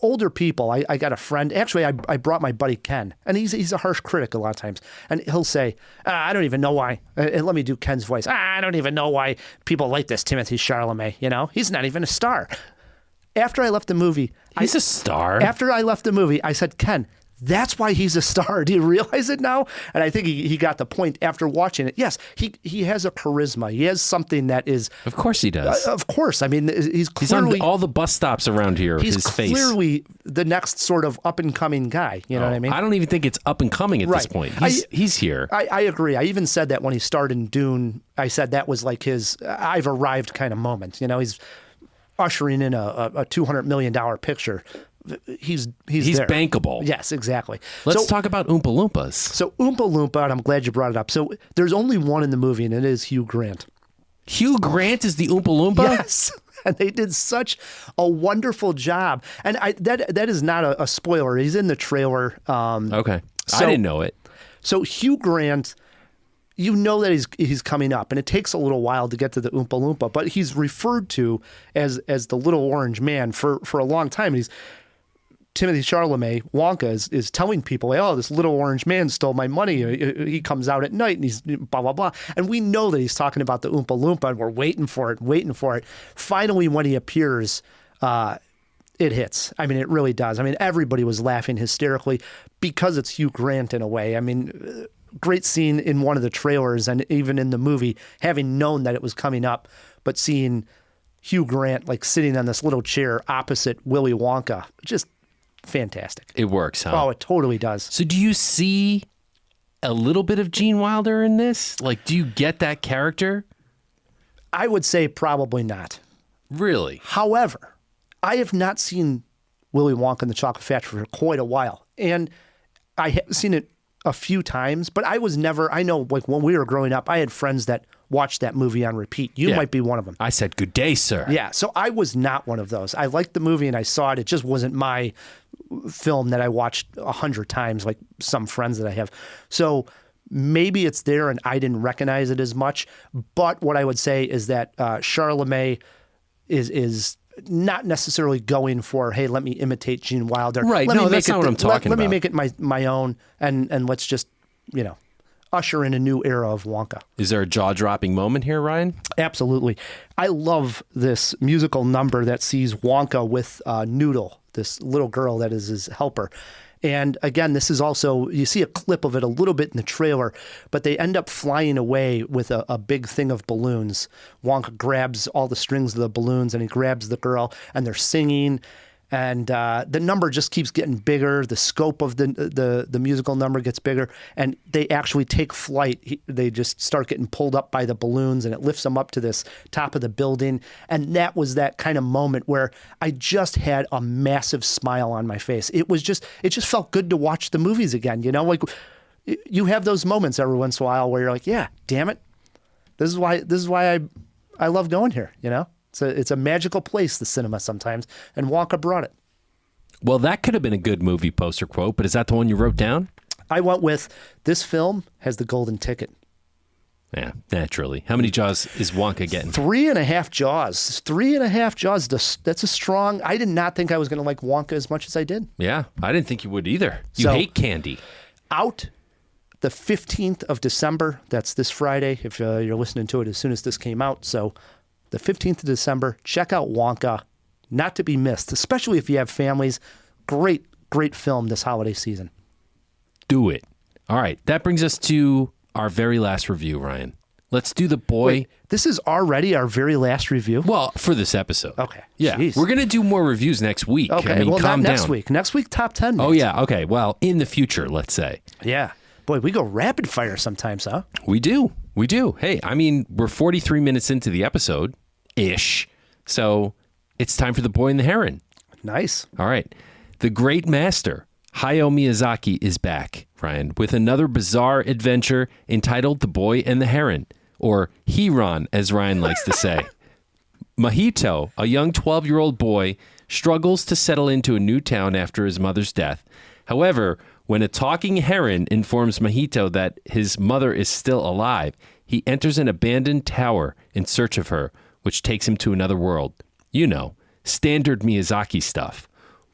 older people, I got a friend. Actually, I brought my buddy Ken, and he's a harsh critic a lot of times. And he'll say, I don't even know why. And let me do Ken's voice. I don't even know why people like this Timothée Chalamet. He's not even a star. After I left the movie, he's a star. After I left the movie, I said, Ken, that's why he's a star. Do you realize it now? And I think he got the point after watching it. Yes, he has a charisma. He has something that is... Of course he does. Of course. I mean, he's clearly... on all the bus stops around here, his face. He's clearly the next sort of up-and-coming guy. You know what I mean? I don't even think it's up-and-coming at this point. He's here. I agree. I even said that when he starred in Dune. I said that was like his I've arrived kind of moment. He's ushering in a $200 million picture. He's there. Bankable. Yes, exactly. Let's talk about Oompa Loompas. So Oompa Loompa, and I'm glad you brought it up. So there's only one in the movie, and it is Hugh Grant. Hugh Grant is the Oompa Loompa? Yes. And they did such a wonderful job. And that is not a spoiler. He's in the trailer. Okay. I didn't know it. So Hugh Grant, that he's coming up, and it takes a little while to get to the Oompa Loompa, but he's referred to as the little orange man for a long time. And Timothée Chalamet, Wonka, is telling people, oh, this little orange man stole my money. He comes out at night and he's blah, blah, blah. And we know that he's talking about the Oompa Loompa, and we're waiting for it. Finally, when he appears, it hits. I mean, it really does. I mean, everybody was laughing hysterically because it's Hugh Grant in a way. I mean, great scene in one of the trailers and even in the movie, having known that it was coming up, but seeing Hugh Grant like sitting on this little chair opposite Willy Wonka, just fantastic. It works, huh? Oh, it totally does. So do you see a little bit of Gene Wilder in this? Like, do you get that character? I would say probably not. Really? However, I have not seen Willy Wonka and the Chocolate Factory for quite a while. And I have seen it a few times, but I was never, I know like when we were growing up, I had friends that watched that movie on repeat. You might be one of them. I said, good day, sir. Yeah. So I was not one of those. I liked the movie and I saw it. It just wasn't my film that I watched 100 times, like some friends that I have. So maybe it's there and I didn't recognize it as much. But what I would say is that Chalamet is not necessarily going for, hey, let me imitate Gene Wilder. Right. Let no, that's not what I'm talking about. Let me make it my own and let's just, usher in a new era of Wonka. Is there a jaw-dropping moment here, Ryan? Absolutely. I love this musical number that sees Wonka with Noodle, this little girl that is his helper. And again, this is also, you see a clip of it a little bit in the trailer, but they end up flying away with a big thing of balloons. Wonka grabs all the strings of the balloons and he grabs the girl and they're singing. And the number just keeps getting bigger. The scope of the musical number gets bigger. And they actually take flight. They just start getting pulled up by the balloons and it lifts them up to this top of the building. And that was that kind of moment where I just had a massive smile on my face. It just felt good to watch the movies again. Like you have those moments every once in a while where you're like, yeah, damn it. This is why I love going here, It's a magical place, the cinema sometimes, and Wonka brought it. Well, that could have been a good movie poster quote, but is that the one you wrote down? I went with, this film has the golden ticket. Yeah, naturally. How many jaws is Wonka getting? 3.5 jaws. 3.5 jaws. That's a strong... I did not think I was going to like Wonka as much as I did. Yeah, I didn't think you would either. You hate candy. Out the 15th of December. That's this Friday, if you're listening to it as soon as this came out. So... the 15th of December, check out Wonka, not to be missed, especially if you have families. Great, great film this holiday season. Do it. All right, that brings us to our very last review, Ryan. Let's do The Boy. Wait, this is already our very last review? Well, for this episode. Okay. Yeah, Jeez. We're going to do more reviews next week. Okay, well, not next down. week. Next week, top 10. Oh, yeah, okay. Well, in the future, let's say. Yeah. Boy, we go rapid fire sometimes, huh? We do. Hey, I mean, we're 43 minutes into the episode. Ish. So it's time for The Boy and the Heron. Nice. All right. The great master, Hayao Miyazaki, is back, Ryan, with another bizarre adventure entitled The Boy and the Heron, or Heron, as Ryan likes to say. Mahito, a young 12-year-old boy, struggles to settle into a new town after his mother's death. However, When a talking heron informs Mahito that his mother is still alive, he enters an abandoned tower in search of her, which takes him to another world. You know, standard Miyazaki stuff.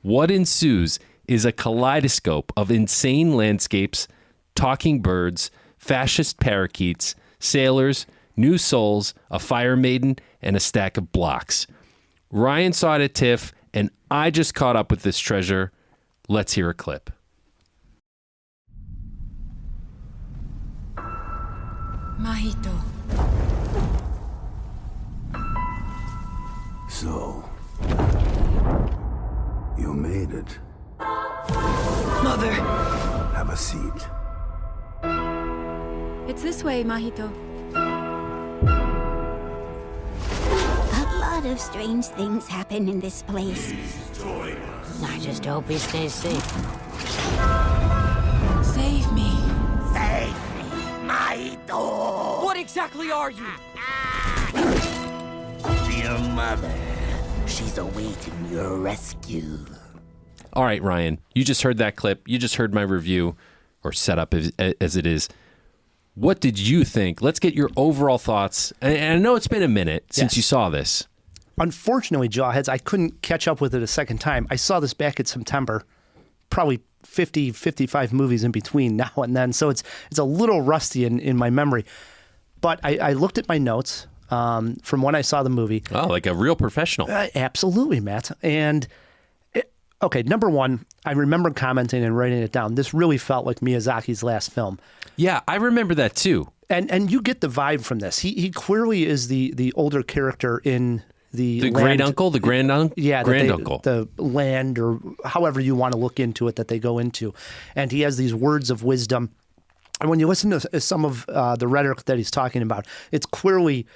What ensues is a kaleidoscope of insane landscapes, talking birds, fascist parakeets, sailors, new souls, a fire maiden, and a stack of blocks. Ryan saw it at TIFF, and I just caught up with this treasure. Let's hear a clip. Mahito. So, you made it. Mother! Have a seat. It's this way, Mahito. A lot of strange things happen in this place. I just hope he stays safe. Save me. Save me, Mahito! What exactly are you? Your mother. She's awaiting your rescue. All right, Ryan, you just heard that clip. You just heard my review, or setup as it is. What did you think? Let's get your overall thoughts. And I know it's been a minute since you saw this. Unfortunately, Jawheads, I couldn't catch up with it a second time. I saw this back in September, probably 50, 55 movies in between now and then. So it's a little rusty in my memory. But I looked at my notes from when I saw the movie. Oh, like a real professional. Absolutely, Matt. And, okay, number one, I remember commenting and writing it down. This really felt like Miyazaki's last film. Yeah, I remember that too. And you get the vibe from this. He clearly is the older character in the great uncle, the grand uncle, the land, or however you want to look into it that they go into, and he has these words of wisdom. And when you listen to some of the rhetoric that he's talking about, it's clearly,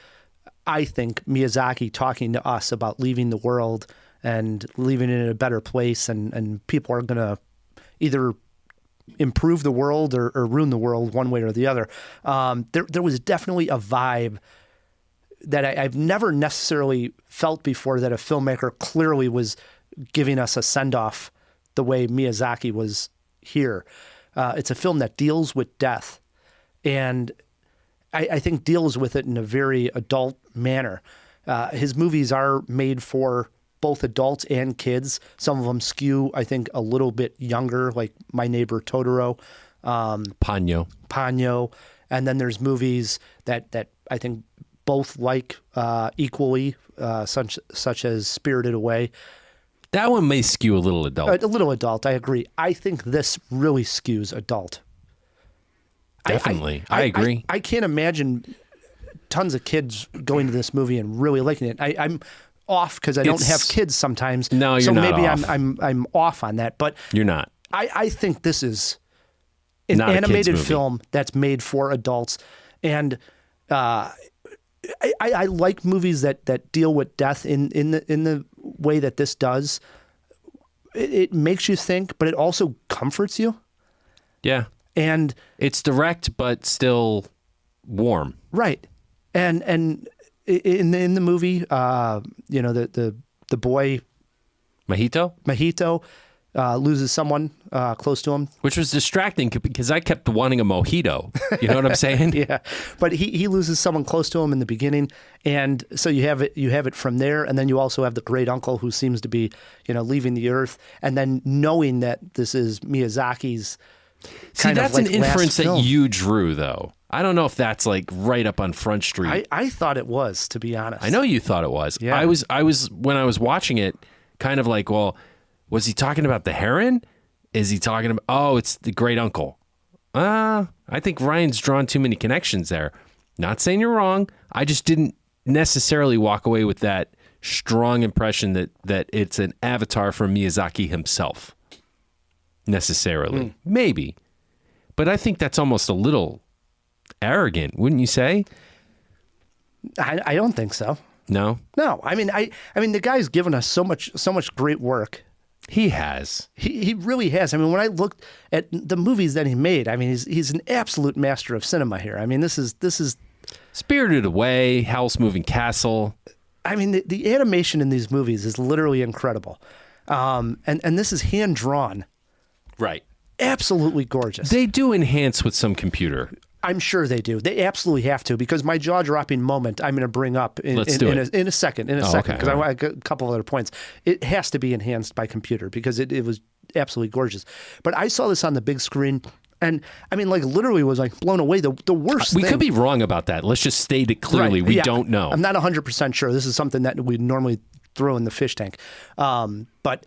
I think, Miyazaki talking to us about leaving the world and leaving it in a better place, and people are going to either improve the world or ruin the world one way or the other. There was definitely a vibe that I've never necessarily felt before, that a filmmaker clearly was giving us a send-off the way Miyazaki was here. It's a film that deals with death, and I think deals with it in a very adult manner. His movies are made for both adults and kids. Some of them skew, I think, a little bit younger, like My Neighbor Totoro. Ponyo. And then there's movies that I think both like equally, such as Spirited Away. That one may skew a little adult. A little adult, I agree. I think this really skews adult. Definitely. I agree. I can't imagine tons of kids going to this movie and really liking it. I'm off because I don't have kids sometimes. No, you're so not maybe off. I'm off on that. But you're not. I think this is an not animated film that's made for adults, and I like movies that deal with death in the way that this does. It makes you think, but it also comforts you. Yeah, and it's direct but still warm. Right, and in the movie, the boy Mahito loses someone close to him, which was distracting because I kept wanting a mojito. You know what I'm saying? Yeah, but he loses someone close to him in the beginning, and so you have it from there, and then you also have the great uncle who seems to be leaving the earth, and then knowing that this is Miyazaki's. See, that's an inference that you drew, though. I don't know if that's like right up on Front Street. I thought it was, to be honest. I know you thought it was. Yeah. I was when I was watching it, kind of like, well, was he talking about the heron? Is he talking about? Oh, it's the great uncle. I think Ryan's drawn too many connections there. Not saying you're wrong. I just didn't necessarily walk away with that strong impression that it's an avatar from Miyazaki himself. Necessarily. Maybe. But I think that's almost a little arrogant, wouldn't you say? I don't think so. No? No. I mean the guy's given us so much great work. He has. He really has. I mean, when I looked at the movies that he made, I mean, he's an absolute master of cinema here. I mean, this is Spirited Away, Howl's Moving Castle. I mean, the animation in these movies is literally incredible. And this is hand drawn. Right. absolutely gorgeous. They do enhance with some computer. I'm sure they do. They absolutely have to, because my jaw-dropping moment I'm going to bring up in a second, because okay. I got a couple of other points. It has to be enhanced by computer because it was absolutely gorgeous. But I saw this on the big screen, and I mean, like, literally was like blown away. The worst We thing, could be wrong about that. Let's just state it clearly. Right, We yeah. don't know. I'm not 100% sure. This is something that we normally throw in the fish tank. But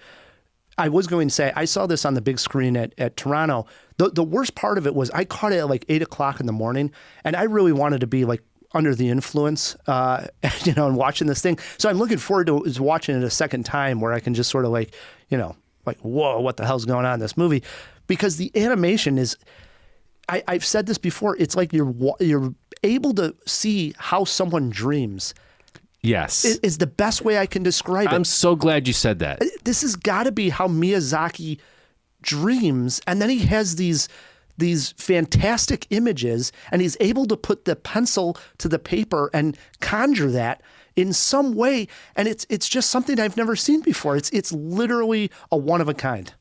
I was going to say, I saw this on the big screen at Toronto. The worst part of it was I caught it at like 8 o'clock in the morning, and I really wanted to be like under the influence, and watching this thing. So I'm looking forward to watching it a second time where I can just sort of like, like, whoa, what the hell's going on in this movie? Because the animation is, I've said this before, it's like you're able to see how someone dreams. Yes. Is the best way I can describe it. I'm so glad you said that. This has got to be how Miyazaki dreams, and then he has these fantastic images, and he's able to put the pencil to the paper and conjure that in some way, and it's just something I've never seen before. It's literally a one of a kind.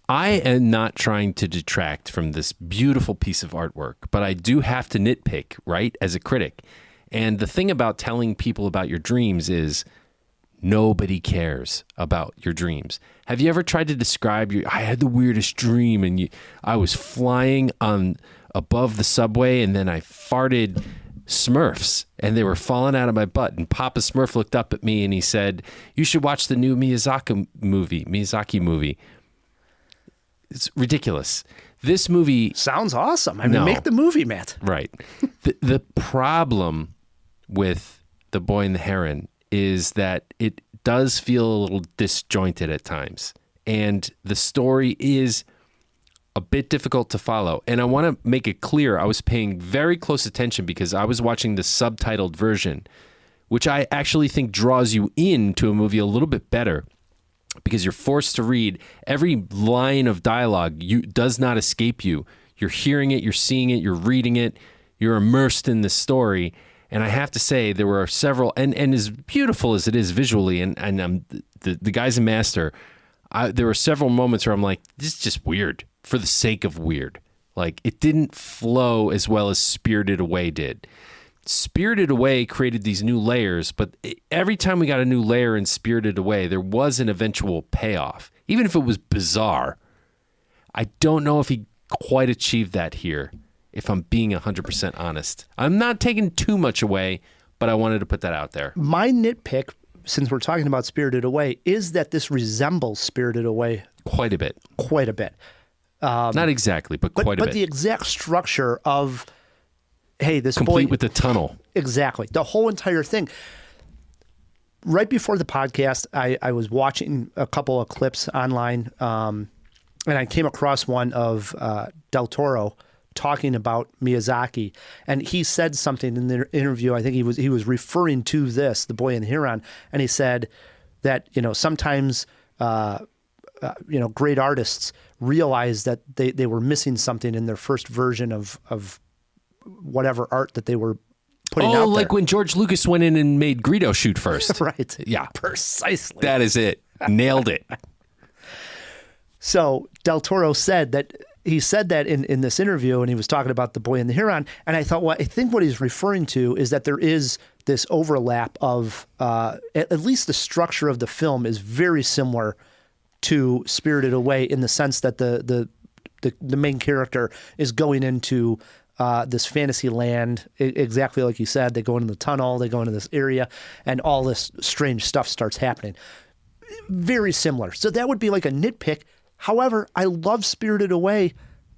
I am not trying to detract from this beautiful piece of artwork, but I do have to nitpick, right, as a critic. And the thing about telling people about your dreams is nobody cares about your dreams. Have you ever tried to describe I had the weirdest dream, and I was flying above the subway, and then I farted Smurfs, and they were falling out of my butt. And Papa Smurf looked up at me and he said, "You should watch the new Miyazaki movie." It's ridiculous. This movie sounds awesome. I mean, make the movie, Matt. Right. The problem with The Boy and the Heron is that it does feel a little disjointed at times, and the story is a bit difficult to follow. And I want to make it clear, I was paying very close attention because I was watching the subtitled version, which I actually think draws you into a movie a little bit better, because you're forced to read every line of dialogue. Does not escape you. You're hearing it, you're seeing it, you're reading it, you're immersed in the story. And I have to say, there were several, and as beautiful as it is visually, and the guy's a master, there were several moments where I'm like, this is just weird for the sake of weird. Like, it didn't flow as well as Spirited Away did. Spirited Away created these new layers, but every time we got a new layer in Spirited Away, there was an eventual payoff, even if it was bizarre. I don't know if he quite achieved that here, if I'm being 100% honest. I'm not taking too much away, but I wanted to put that out there. My nitpick, since we're talking about Spirited Away, is that this resembles Spirited Away quite a bit. Quite a bit. Not exactly, but quite a bit. But the exact structure of, hey, this complete boy, with the tunnel. Exactly. The whole entire thing. Right before the podcast, I was watching a couple of clips online, and I came across one of Del Toro talking about Miyazaki, and he said something in the interview. I think he was referring to this, The Boy and the Heron, and he said that sometimes great artists realize that they were missing something in their first version of whatever art that they were putting out there. Oh, like when George Lucas went in and made Greedo shoot first. Right. Yeah. Precisely. That is it. Nailed it. So Del Toro said that in this interview, and he was talking about The Boy and the Heron, and I thought, well, I think what he's referring to is that there is this overlap of at least the structure of the film is very similar to Spirited Away, in the sense that the main character is going into this fantasy land, exactly like you said. They go into the tunnel, they go into this area, and all this strange stuff starts happening. Very similar. So that would be like a nitpick. However, I love Spirited Away,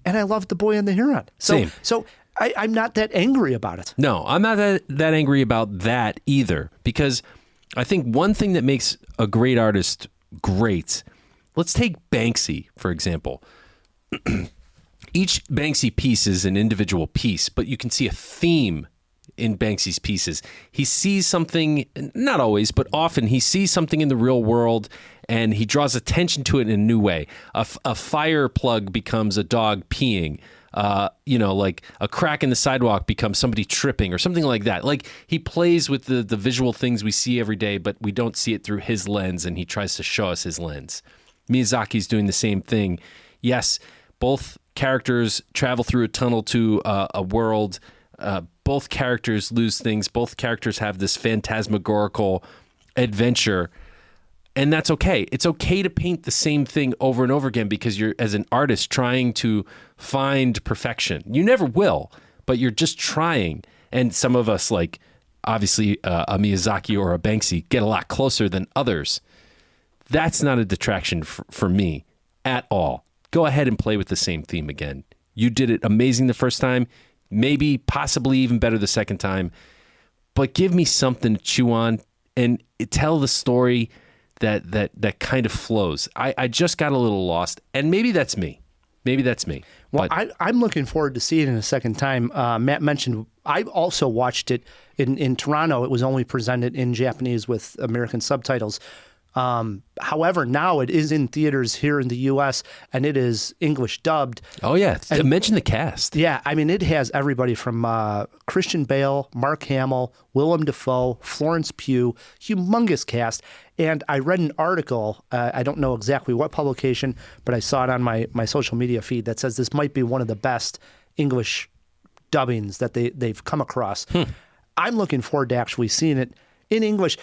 and I love The Boy and the Heron. Same. So I'm not that angry about it. No, I'm not that angry about that either, because I think one thing that makes a great artist great, let's take Banksy, for example. Each Banksy piece is an individual piece, but you can see a theme in Banksy's pieces. He sees something, not always, but often he sees something in the real world, and he draws attention to it in a new way. A fire plug becomes a dog peeing. Like a crack in the sidewalk becomes somebody tripping or something like that. Like, he plays with the visual things we see every day, but we don't see it through his lens, and he tries to show us his lens. Miyazaki's doing the same thing. Yes, both characters travel through a tunnel to a world. Both characters lose things. Both characters have this phantasmagorical adventure. And that's okay. It's okay to paint the same thing over and over again because you're, as an artist, trying to find perfection. You never will, but you're just trying. And some of us, like obviously a Miyazaki or a Banksy, get a lot closer than others. That's not a detraction for me at all. Go ahead and play with the same theme again. You did it amazing the first time, maybe possibly even better the second time, but give me something to chew on and tell the story that kind of flows. I just got a little lost, and maybe that's me. Well, I'm looking forward to seeing it a second time. Matt mentioned I also watched it in Toronto. It was only presented in Japanese with American subtitles. However, now it is in theaters here in the U.S. and it is English dubbed. Oh, yeah. Mention the cast. Yeah. I mean, it has everybody from Christian Bale, Mark Hamill, Willem Dafoe, Florence Pugh, humongous cast. And I read an article, I don't know exactly what publication, but I saw it on my social media feed that says this might be one of the best English dubbings that they've come across. I'm looking forward to actually seeing it in English.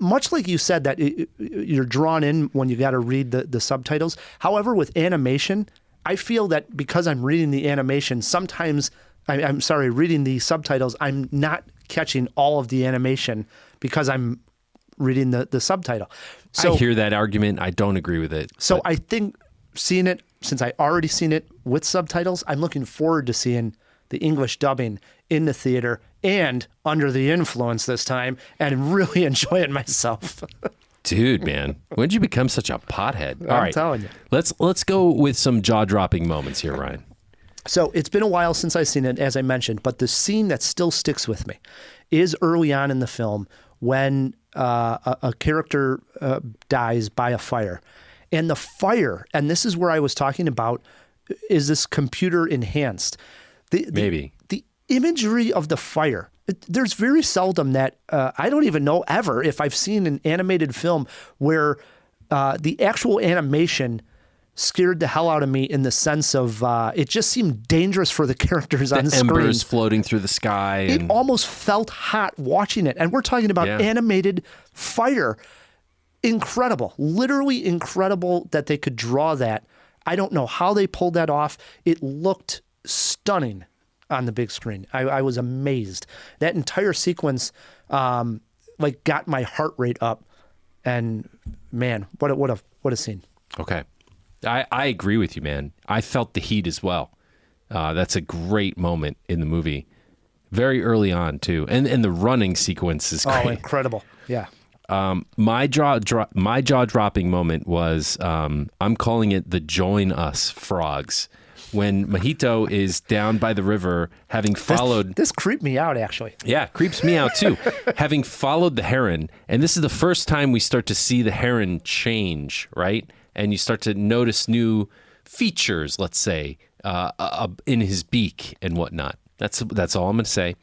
Much like you said that you're drawn in when you got to read the subtitles. However, with animation, I feel that because I'm reading the animation, sometimes, reading the subtitles, I'm not catching all of the animation because I'm reading the subtitle. So, I hear that argument. I don't agree with it. So I think seeing it, since I already seen it with subtitles, I'm looking forward to seeing the English dubbing in the theater and under the influence this time and really enjoying myself. Dude, man, when did you become such a pothead? All right, telling you. Let's go with some jaw-dropping moments here, Ryan. So it's been a while since I've seen it, as I mentioned, but the scene that still sticks with me is early on in the film when a character dies by a fire. And the fire, and this is where I was talking about, is this computer enhanced. The imagery of the fire, there's very seldom that, I don't even know ever if I've seen an animated film where the actual animation scared the hell out of me in the sense of it just seemed dangerous for the characters on screen. The embers floating through the sky. It almost felt hot watching it. And we're talking about animated fire. Incredible, literally incredible that they could draw that. I don't know how they pulled that off. It looked stunning on the big screen. I was amazed. That entire sequence got my heart rate up. And man, what a scene. Okay. I agree with you, man. I felt the heat as well. That's a great moment in the movie. Very early on, too. And the running sequence is great. Oh, incredible. Yeah. My jaw-dropping moment was, I'm calling it the join us frogs. When Mahito is down by the river, having followed... This creeped me out, actually. Yeah, creeps me out, too. Having followed the heron, and this is the first time we start to see the heron change, right? And you start to notice new features, let's say, in his beak and whatnot. That's all I'm going to say.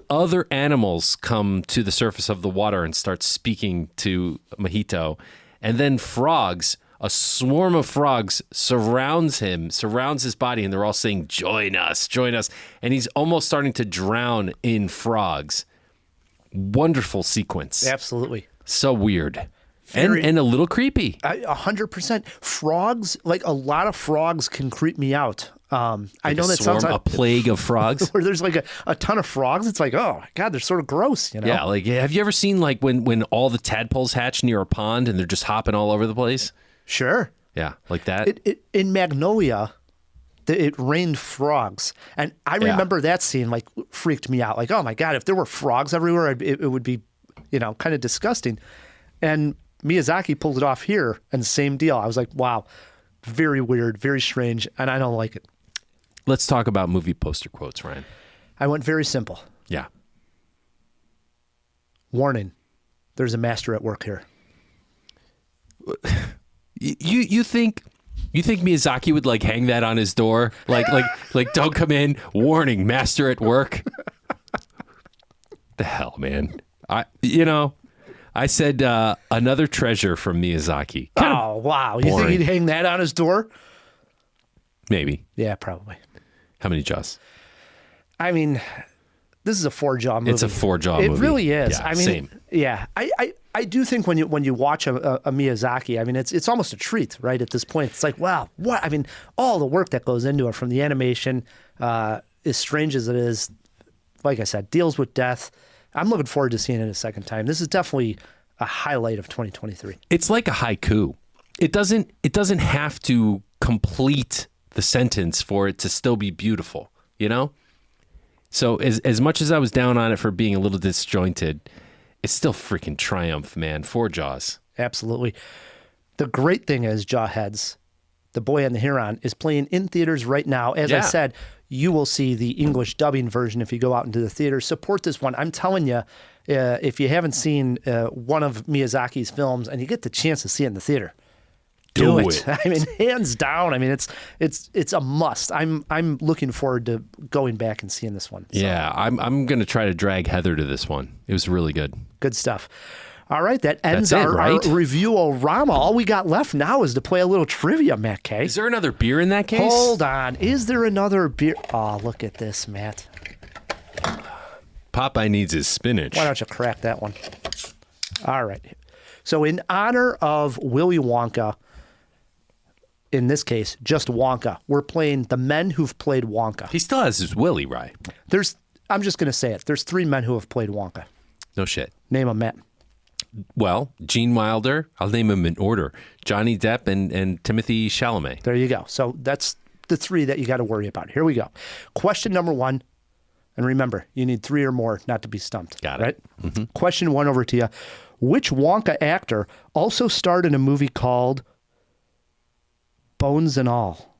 Other animals come to the surface of the water and start speaking to Mahito. And then frogs, a swarm of frogs surrounds his body, and they're all saying, join us, join us. And he's almost starting to drown in frogs. Wonderful sequence. Absolutely. So weird. And a little creepy. 100%. Frogs, like a lot of frogs can creep me out. I know that sounds like a plague of frogs. Where there's like a ton of frogs. It's like, oh my God, they're sort of gross, you know? Yeah, like have you ever seen like when all the tadpoles hatch near a pond and they're just hopping all over the place? Sure. Yeah, like that. In Magnolia, it rained frogs. And I remember that scene like freaked me out. Like, oh my God, if there were frogs everywhere, it would be, kind of disgusting. And Miyazaki pulled it off here, and same deal. I was like, wow, very weird, very strange, and I don't like it. Let's talk about movie poster quotes, Ryan. I went very simple. Yeah. Warning, there's a master at work here. You think Miyazaki would like hang that on his door? Like don't come in, warning, master at work? The hell, man. I said another treasure from Miyazaki. Oh, wow. You think he'd hang that on his door? Maybe. Yeah, probably. How many Jaws? I mean, this is a 4-jaw movie. It's a 4-jaw movie. It really is. Yeah, I mean, same. Yeah, I do think when you watch a Miyazaki, I mean, it's almost a treat, right? At this point, it's like, wow, what? I mean, all the work that goes into it, from the animation, as strange as it is, like I said, deals with death. I'm looking forward to seeing it a second time. This is definitely a highlight of 2023. It's like a haiku. It doesn't have to complete the sentence for it to still be beautiful, you know? So as much as I was down on it for being a little disjointed, it's still freaking triumph, man. 4 Jaws. Absolutely. The great thing is, Jawheads, The Boy and the Heron, is playing in theaters right now. As I said, you will see the English dubbing version if you go out into the theater. Support this one. I'm telling you, if you haven't seen one of Miyazaki's films and you get the chance to see it in the theater, do it. I mean, hands down. I mean, it's a must. I'm looking forward to going back and seeing this one. So. Yeah, I'm going to try to drag Heather to this one. It was really good. Good stuff. All right, that ends That's it, our right? Review-O-Rama. All we got left now is to play a little trivia, Matt K. Is there another beer in that case? Hold on. Is there another beer? Oh, look at this, Matt. Popeye needs his spinach. Why don't you crack that one? All right. So in honor of Willy Wonka, in this case, just Wonka, we're playing the men who've played Wonka. He still has his Willy, right? I'm just going to say it. There's 3 men who have played Wonka. No shit. Name them, Matt. Well, Gene Wilder, I'll name them in order. Johnny Depp and Timothy Chalamet. There you go. So that's the 3 that you got to worry about. Here we go. Question number 1. And remember, you need 3 or more not to be stumped. Got it. Right? Mm-hmm. Question 1 over to you. Which Wonka actor also starred in a movie called Bones and All?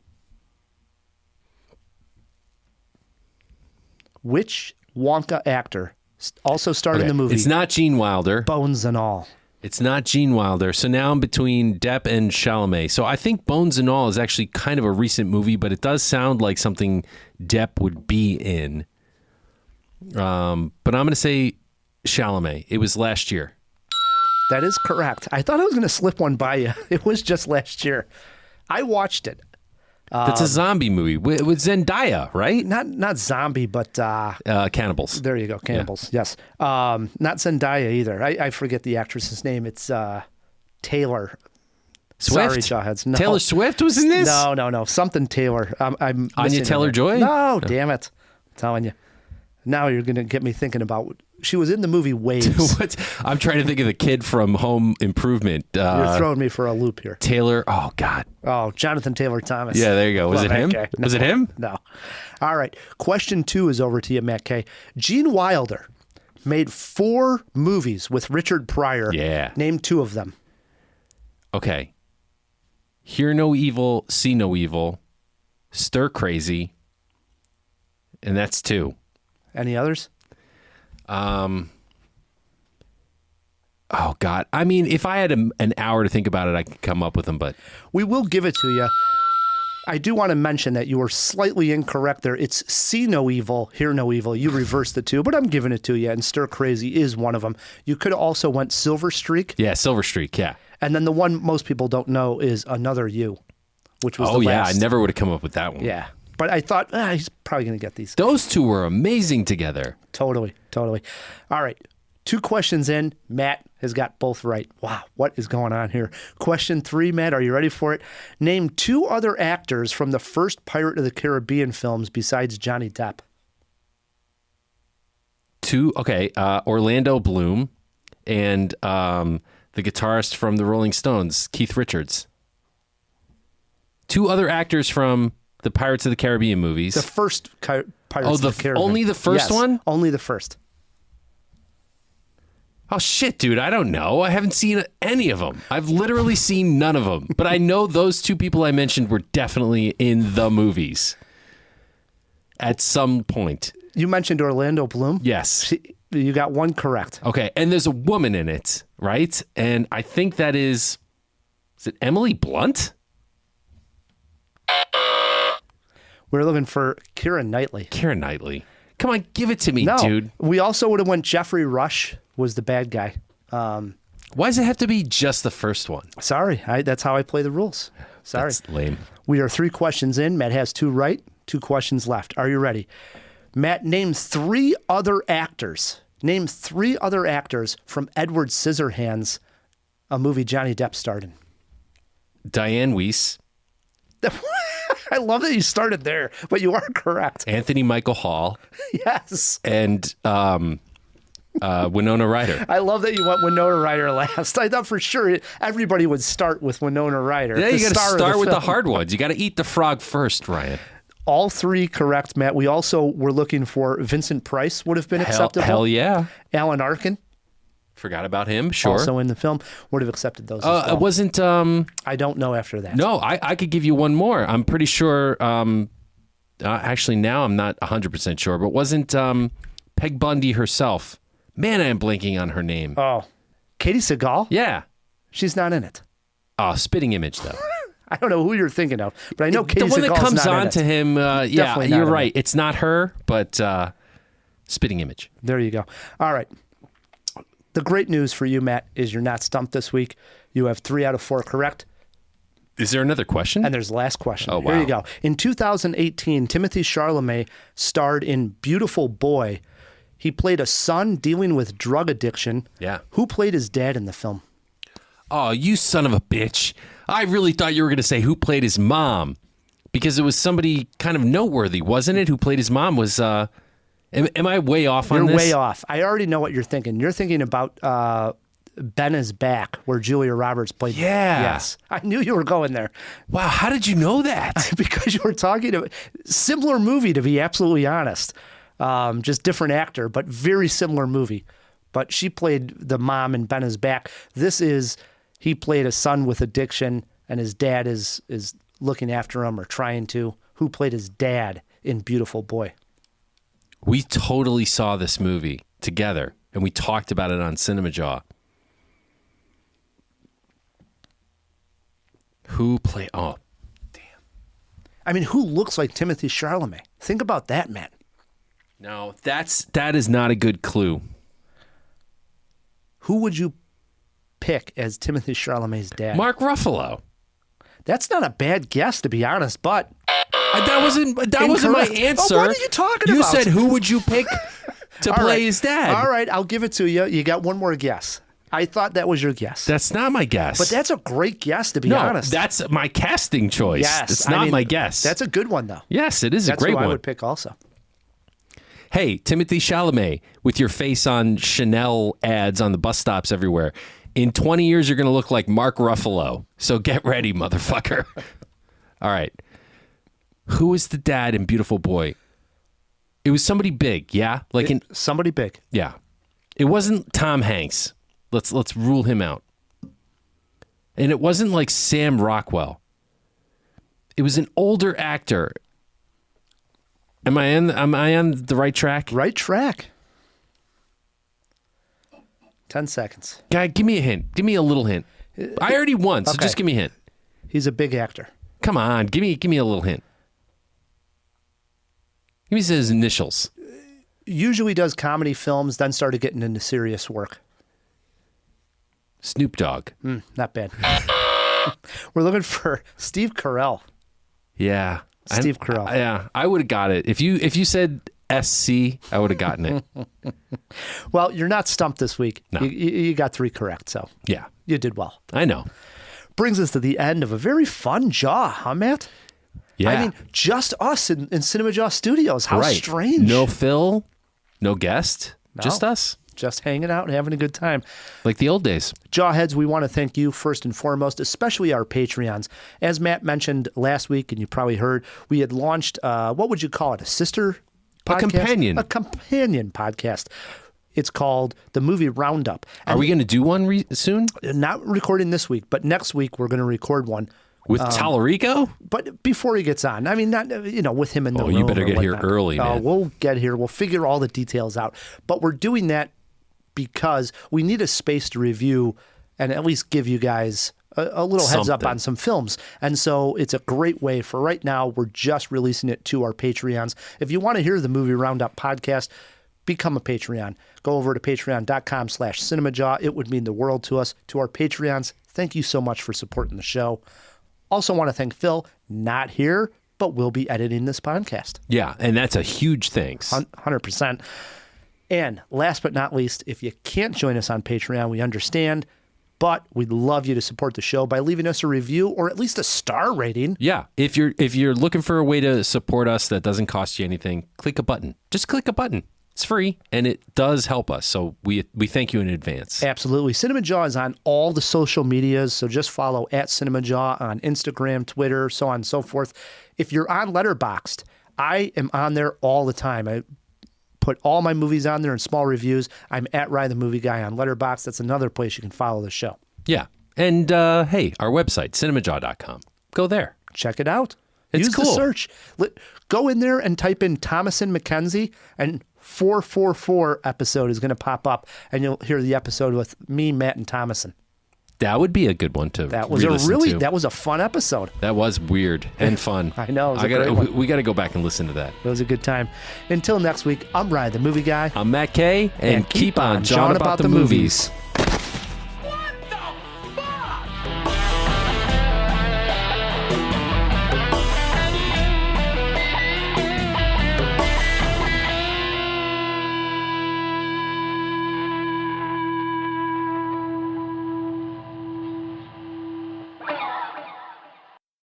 Which Wonka actor also starred in the movie? It's not Gene Wilder. Bones and All. It's not Gene Wilder. So now I'm between Depp and Chalamet. So I think Bones and All is actually kind of a recent movie, but it does sound like something Depp would be in. But I'm going to say Chalamet. It was last year. That is correct. I thought I was going to slip one by you. It was just last year. I watched it. That's a zombie movie with Zendaya, right? Not zombie, but cannibals. There you go, cannibals. Yeah. Yes. Not Zendaya either. I forget the actress's name. It's Taylor. Swift? Sorry, Jawheads. No. Taylor Swift was in this? No. Something Taylor. I'm Anya Taylor-Joy? No, damn it. I'm telling you. Now you're going to get me thinking about. She was in the movie Waves. I'm trying to think of the kid from Home Improvement. You're throwing me for a loop here. Taylor. Oh, God. Oh, Jonathan Taylor Thomas. Yeah, there you go. Was it him? No. Was it him? No. All right. Question 2 is over to you, Matt K. Gene Wilder made 4 movies with Richard Pryor. Yeah. Name 2 of them. Okay. Hear No Evil, See No Evil, Stir Crazy, and that's 2. Any others? Oh, God. I mean, if I had an hour to think about it, I could come up with them, but... We will give it to you. I do want to mention that you were slightly incorrect there. It's See No Evil, Hear No Evil. You reversed the 2, but I'm giving it to you, and Stir Crazy is one of them. You could have also went Silver Streak. Yeah, Silver Streak, yeah. And then the one most people don't know is Another You, which was the last. I never would have come up with that one. Yeah. But I thought, he's probably going to get these. Those 2 were amazing together. Totally. All right. 2 questions in. Matt has got both right. Wow, what is going on here? Question 3, Matt, are you ready for it? Name 2 other actors from the first Pirate of the Caribbean films besides Johnny Depp. 2, okay. Orlando Bloom and the guitarist from the Rolling Stones, Keith Richards. 2 other actors from the Pirates of the Caribbean movies. The first Pirates of the Caribbean. Only the first one? Only the first. Oh, shit, dude. I don't know. I haven't seen any of them. I've literally seen none of them. But I know those 2 people I mentioned were definitely in the movies at some point. You mentioned Orlando Bloom? Yes. You got 1 correct. Okay. And there's a woman in it, right? And I think that is it Emily Blunt? We're looking for Keira Knightley. Keira Knightley. Come on, give it to me, dude. We also would have went Jeffrey Rush was the bad guy. Why does it have to be just the first one? Sorry, that's how I play the rules. Sorry. That's lame. We are 3 questions in. Matt has 2 right, 2 questions left. Are you ready? Matt, name 3 other actors. Name 3 other actors from Edward Scissorhands, a movie Johnny Depp starred in. Diane Weiss. I love that you started there, but you are correct. Anthony Michael Hall. Yes. And Winona Ryder. I love that you went Winona Ryder last. I thought for sure everybody would start with Winona Ryder. Yeah, you got to start with the film. hard ones. You got to eat the frog first, Ryan. All 3 correct, Matt. We also were looking for Vincent Price would have been acceptable. Hell yeah. Alan Arkin. Forgot about him, sure. Also in the film. Would have accepted those as well. It wasn't... I don't know after that. No, I could give you one more. I'm pretty sure... actually, now I'm not 100% sure, but wasn't Peg Bundy herself... Man, I am blanking on her name. Oh. Katie Seagal? Yeah. She's not in it. Oh, Spitting Image, though. I don't know who you're thinking of, but I know Katie Seagal's the one that comes not on in it. to him, yeah, Definitely not you're in right. it. It's not her, but Spitting Image. There you go. All right. The great news for you, Matt, is you're not stumped this week. You have 3 out of 4 correct. Is there another question? And there's the last question. Oh, wow. Here you go. In 2018, Timothée Chalamet starred in Beautiful Boy. He played a son dealing with drug addiction. Yeah. Who played his dad in the film? Oh, you son of a bitch. I really thought you were going to say who played his mom, because it was somebody kind of noteworthy, wasn't it? Who played his mom was, am I way off on this? You're way off. I already know what you're thinking. You're thinking about Ben is Back, where Julia Roberts played. Yeah. Yes. I knew you were going there. Wow, how did you know that? Because you were talking about similar movie, to be absolutely honest. Just different actor, but very similar movie. But she played the mom in Ben is Back. He played a son with addiction, and his dad is looking after him or trying to. Who played his dad in Beautiful Boy? We totally saw this movie together, and we talked about it on Cinemajaw. Who played... Oh, damn. I mean, who looks like Timothée Chalamet? Think about that, man. No, that is not a good clue. Who would you pick as Timothée Chalamet's dad? Mark Ruffalo. That's not a bad guess, to be honest, but that wasn't my answer. Oh, what are you talking about? You said who would you pick to play his dad? All right, I'll give it to you. You got one more guess. I thought that was your guess. That's not my guess. But that's a great guess, to be honest. That's my casting choice. Yes, it's not my guess. That's a good one, though. Yes, it is a great who one. I would pick also. Hey, Timothée Chalamet, with your face on Chanel ads on the bus stops everywhere. In 20 years, you're going to look like Mark Ruffalo. So get ready, motherfucker. All right. Who is the dad in Beautiful Boy? It was somebody big, yeah? Somebody big. Yeah. It wasn't Tom Hanks. Let's rule him out. And it wasn't like Sam Rockwell. It was an older actor. Am I on the right track? Right track. 10 seconds. Guy, give me a hint. Give me a little hint. I already won, so Okay. just give me a hint. He's a big actor. Come on, give me a little hint. Give me his initials. Usually does comedy films, then started getting into serious work. Snoop Dogg. Not bad. We're looking for Steve Carell. Yeah. Steve Carell. Yeah, I would have got it. If you said SC, I would have gotten it. Well, you're not stumped this week. No. You got 3 correct, so Yeah. you did well. I know. Brings us to the end of a very fun Jaw, huh, Matt? Yeah. I mean, just us in Cinemajaw Studios. How right. strange. No Phil, no guest, just us. Just hanging out and having a good time. Like the old days. Jawheads, we want to thank you first and foremost, especially our Patreons. As Matt mentioned last week, and you probably heard, we had launched, what would you call it, a sister podcast? companion. A companion podcast. It's called The Movie Roundup. Are we going to do one soon? Not recording this week, but next week we're going to record one. With Tallarico? But before he gets on. I mean, not with him in the room. Oh, you better or get here whatnot. early, man. We'll get here. We'll figure all the details out. But we're doing that because we need a space to review and at least give you guys a little heads up on some films. And so it's a great way. For right now, we're just releasing it to our Patreons. If you want to hear the Movie Roundup podcast, become a Patreon. Go over to patreon.com/cinemajaw. It would mean the world to us. To our Patreons, thank you so much for supporting the show. Also want to thank Phil, not here, but will be editing this podcast. Yeah, and that's a huge thanks. 100%. And last but not least, if you can't join us on Patreon, we understand, but we'd love you to support the show by leaving us a review or at least a star rating. Yeah, if you're looking for a way to support us that doesn't cost you anything, click a button. Just click a button. It's free, and it does help us, so we thank you in advance. Absolutely. Cinemajaw is on all the social medias, so just follow @Cinemajaw on Instagram, Twitter, so on and so forth. If you're on Letterboxd, I am on there all the time. I put all my movies on there in small reviews. I'm @Rye the Movie Guy on Letterboxd. That's another place you can follow the show. Yeah, and hey, our website, cinemajaw.com. Go there. Check it out. It's Use cool. the search. Go in there and type in Thomason McKenzie, and 444 episode is going to pop up, and you'll hear the episode with me, Matt, and Thomason. That would be a good one to That was that was a fun episode. That was weird and fun. I know. We got to go back and listen to that. It was a good time. Until next week, I'm Ryan, the movie guy. I'm Matt Kay, and keep on jawing about the movies.